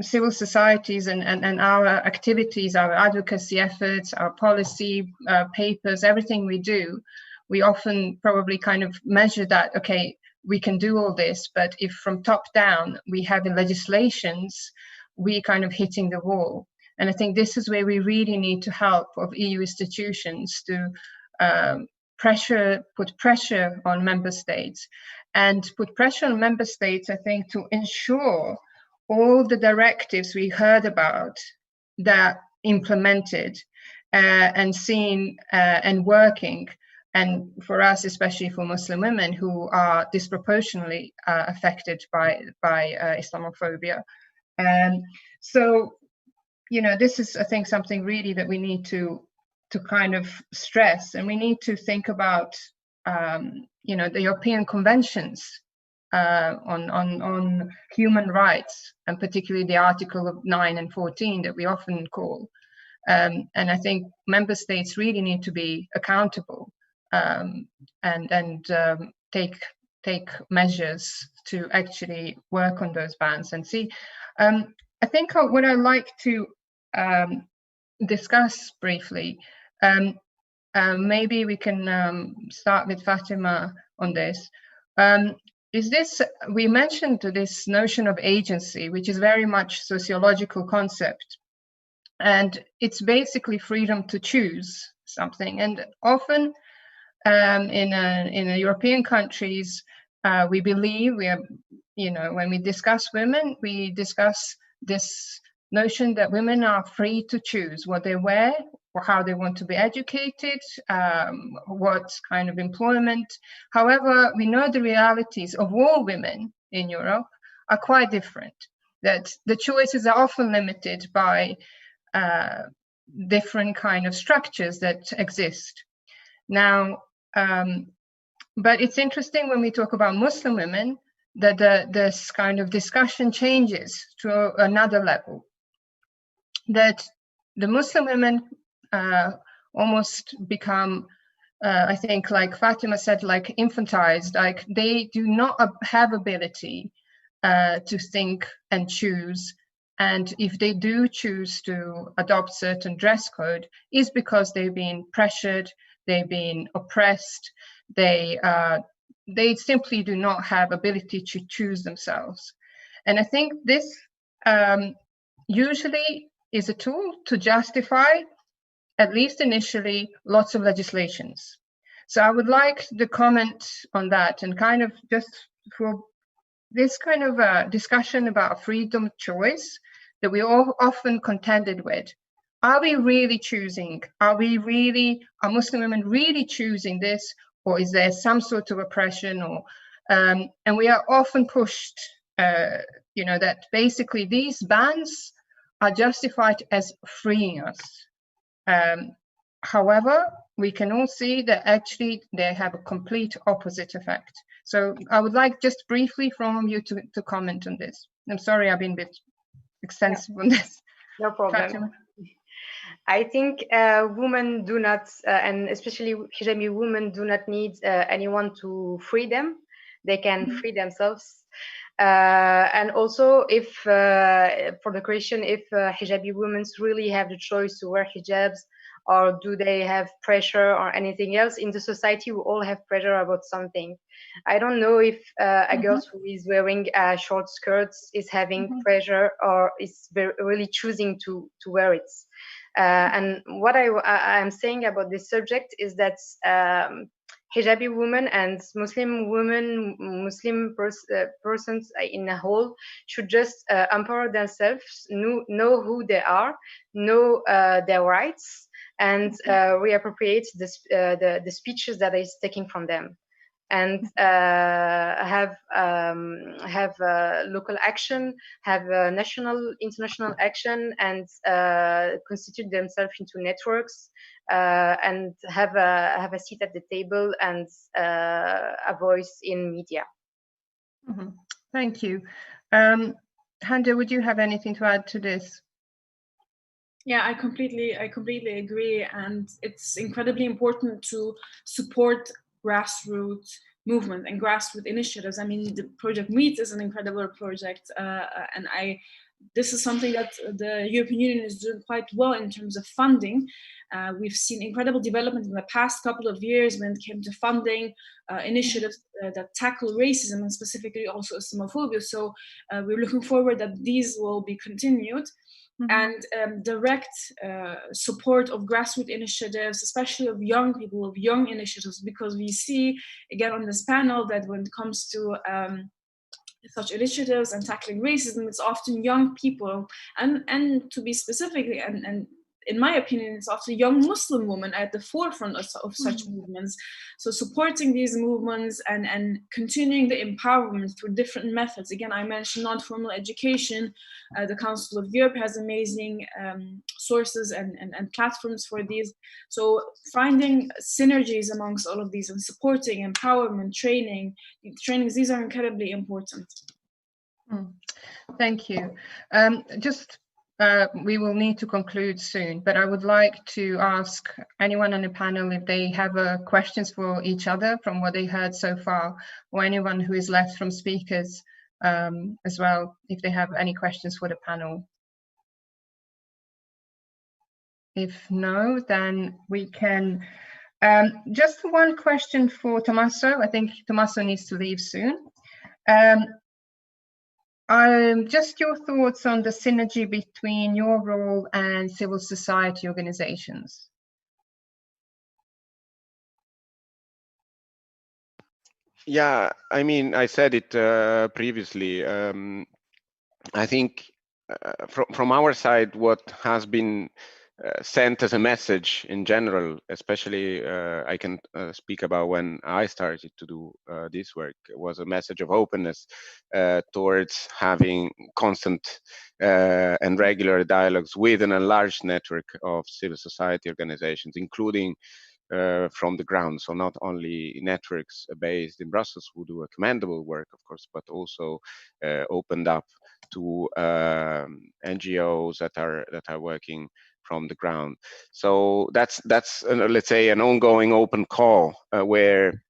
civil societies and our activities, our advocacy efforts, our policy papers, everything we do, we often probably kind of measure that, okay, we can do all this, but if from top down we have in legislations, we kind of hitting the wall. And I think this is where we really need to help of EU institutions to put pressure on member states, and put pressure on member states, I think, to ensure all the directives we heard about that implemented and seen and working. And for us, especially for Muslim women who are disproportionately affected by Islamophobia. So, you know, this is, I think, something really that we need to kind of stress, and we need to think about, you know, the European conventions on human rights, and particularly the Article 9 and 14 that we often call. And I think member states really need to be accountable and take measures to actually work on those bans and see. I think what I'd like to discuss briefly, maybe we can start with Fatima on this. Is this, we mentioned this notion of agency, which is very much sociological concept, and it's basically freedom to choose something. And often in European countries, we believe we are, you know, when we discuss women, we discuss this notion that women are free to choose what they wear, how they want to be educated, what kind of employment. However, we know the realities of all women in Europe are quite different, that the choices are often limited by different kind of structures that exist. Now, but it's interesting when we talk about Muslim women that this kind of discussion changes to another level, that the Muslim women almost become, I think, like Fatima said, like infantized, like they do not have ability to think and choose. And if they do choose to adopt certain dress code, is because they've been pressured, they've been oppressed, they simply do not have ability to choose themselves. And I think this usually is a tool to justify, at least initially, lots of legislations. So I would like to comment on that, and kind of just for this kind of discussion about freedom of choice that we all often contended with. Are we really choosing? Are Muslim women really choosing this, or is there some sort of oppression? Or and we are often pushed, that basically these bans are justified as freeing us. However, we can all see that actually they have a complete opposite effect. So I would like just briefly from you to comment on this. I'm sorry, I've been a bit extensive on this. No problem. Fatima. I think women do not, and especially hijabi women, do not need anyone to free them. They can free themselves. And also, if for the question, if hijabi women really have the choice to wear hijabs, or do they have pressure or anything else? In the society, we all have pressure about something. I don't know if a girl who is wearing short skirts is having pressure or is really choosing to wear it. And what I'm saying about this subject is that hijabi women and Muslim women, persons in a whole should just empower themselves, know who they are, know their rights, and reappropriate the speeches that is taken from them, and have local action, have national, international action, and constitute themselves into networks, and have a seat at the table and a voice in media. Thank you. Hande, would you have anything to add to this? Yeah, I completely agree, and it's incredibly important to support grassroots movement and grassroots initiatives. I mean, the Project Meet is an incredible project, and this is something that the European Union is doing quite well in terms of funding. We've seen incredible development in the past couple of years when it came to funding initiatives that tackle racism and specifically also Islamophobia. So we're looking forward that these will be continued. And direct support of grassroots initiatives, especially of young people, of young initiatives, because we see, again, on this panel that when it comes to such initiatives and tackling racism, it's often young people, and to be specific, and in my opinion, it's often young Muslim women at the forefront of such movements. So supporting these movements and continuing the empowerment through different methods. Again, I mentioned non-formal education. The Council of Europe has amazing sources and platforms for these. So finding synergies amongst all of these and supporting empowerment, trainings, these are incredibly important. Thank you. We will need to conclude soon, but I would like to ask anyone on the panel if they have questions for each other from what they heard so far, or anyone who is left from speakers as well, if they have any questions for the panel. If no, then we can. Just one question for Tommaso. I think Tommaso needs to leave soon. Just your thoughts on the synergy between your role and civil society organizations. Yeah, I mean, I said it previously. I think from our side, what has been sent as a message in general, especially I can speak about when I started to do this work, was a message of openness towards having constant and regular dialogues with an enlarged network of civil society organizations, including from the ground. So not only networks based in Brussels who do a commendable work, of course, but also opened up to NGOs that are working from the ground. So that's let's say an ongoing open call where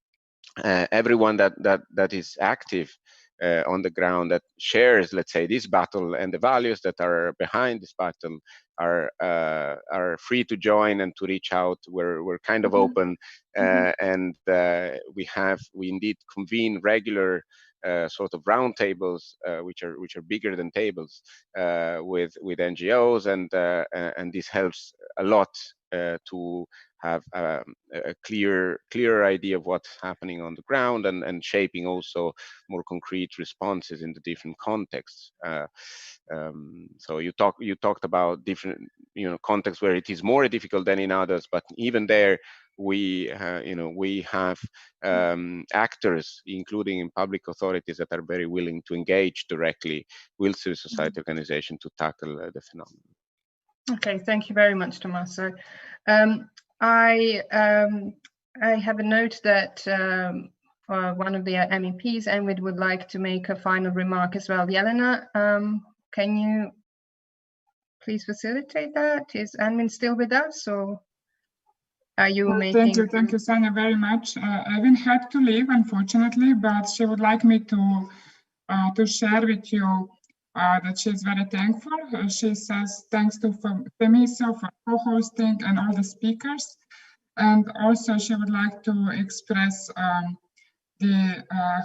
everyone that is active on the ground, that shares, let's say, this battle and the values that are behind this battle are free to join and to reach out. We're kind of open, and we indeed convene regular sort of roundtables, which are bigger than tables, with NGOs, and this helps a lot to have a clear idea of what's happening on the ground, and shaping also more concrete responses in the different contexts. So you talked about different contexts where it is more difficult than in others, but even there we have actors, including in public authorities, that are very willing to engage directly with civil society organizations to tackle the phenomenon. Okay, thank you very much, Tommaso. I have a note that one of the MEPs, Evin, would like to make a final remark as well. Helena, can you please facilitate that? Is Evin still with us, or are you making? Thank you, Sonia, very much. Evin had to leave, unfortunately, but she would like me to share with you that she's very thankful. She says thanks to FEMYSO for co-hosting and all the speakers. And also she would like to express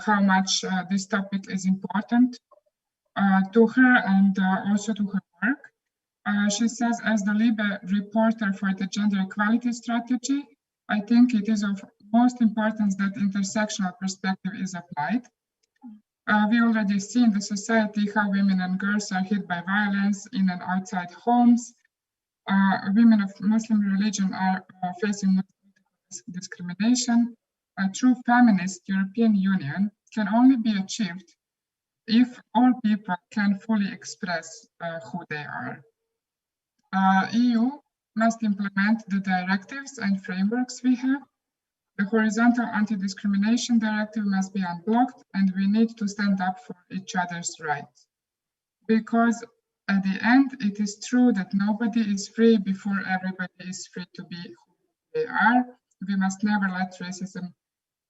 how much this topic is important to her, and also to her work. She says, as the LIBE reporter for the gender equality strategy, I think it is of most importance that intersectional perspective is applied. We already see in the society how women and girls are hit by violence in and outside homes. Women of Muslim religion are facing discrimination. A true feminist European Union can only be achieved if all people can fully express who they are. EU must implement the directives and frameworks we have. The horizontal anti-discrimination directive must be unblocked, and we need to stand up for each other's rights. Because at the end, it is true that nobody is free before everybody is free to be who they are. We must never let racism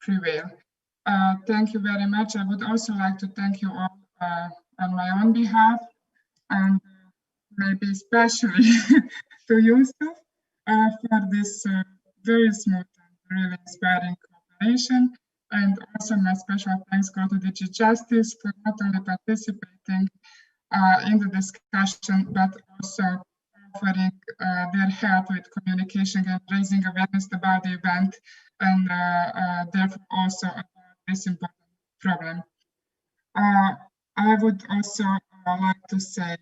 prevail. Thank you very much. I would also like to thank you all on my own behalf, and maybe especially to Yusuf for this very smooth and really inspiring cooperation. And also my special thanks go to DG Justice for not only participating in the discussion, but also offering their help with communication and raising awareness about the event, and therefore also about this important problem. I would also like to say a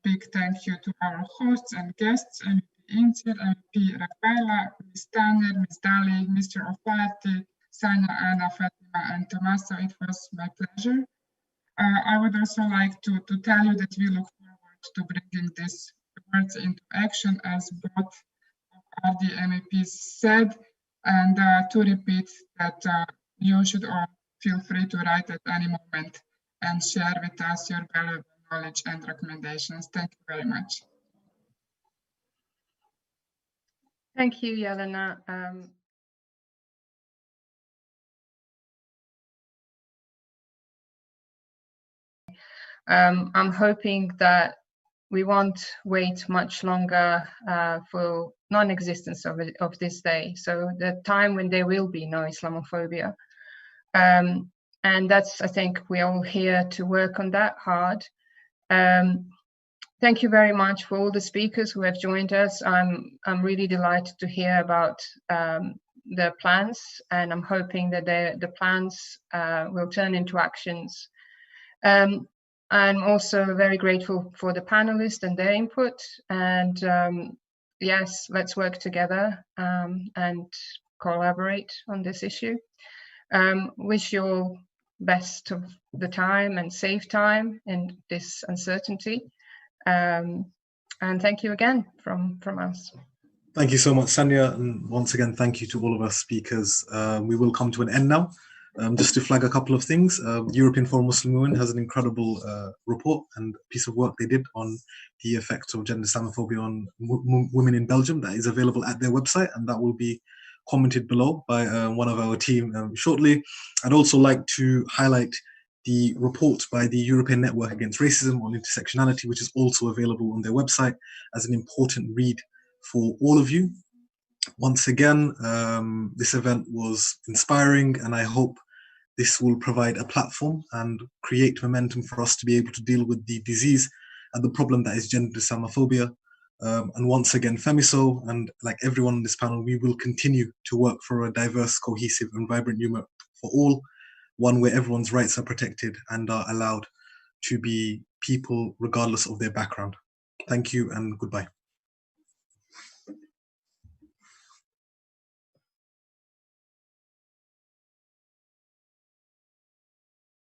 big thank you to our hosts and guests, MVP Incir, MVP Rafela, Ms. Tanner, Ms. Daly, Mr. Ofati, Sanya, Anna, Fatima, and Tommaso. It was my pleasure. I would also like to tell you that we look forward to bringing these words into action, as both ARDI MEPs said, and to repeat that you should all feel free to write at any moment and share with us your valuable knowledge and recommendations. Thank you very much. Thank you, Helena. I'm hoping that we won't wait much longer for non-existence of this day, so the time when there will be no Islamophobia. And that's, I think, we're all here to work on that hard. Thank you very much for all the speakers who have joined us. I'm really delighted to hear about the plans, and I'm hoping that the plans will turn into actions. I'm also very grateful for the panelists and their input, and yes, let's work together and collaborate on this issue. Wish you all best of the time and safe time in this uncertainty. And thank you again from us. Thank you so much, Sanya. And once again, thank you to all of our speakers. We will come to an end now. Just to flag a couple of things, European Forum Muslim Women has an incredible report and piece of work they did on the effects of gender Islamophobia on women in Belgium that is available at their website, and that will be commented below by one of our team shortly. I'd also like to highlight the report by the European Network Against Racism on Intersectionality, which is also available on their website as an important read for all of you. Once again, this event was inspiring, and I hope this will provide a platform and create momentum for us to be able to deal with the disease and the problem that is gender Islamophobia. And once again, FEMYSO, and like everyone on this panel, we will continue to work for a diverse, cohesive and vibrant Europe for all, one where everyone's rights are protected and are allowed to be people regardless of their background. Thank you and goodbye.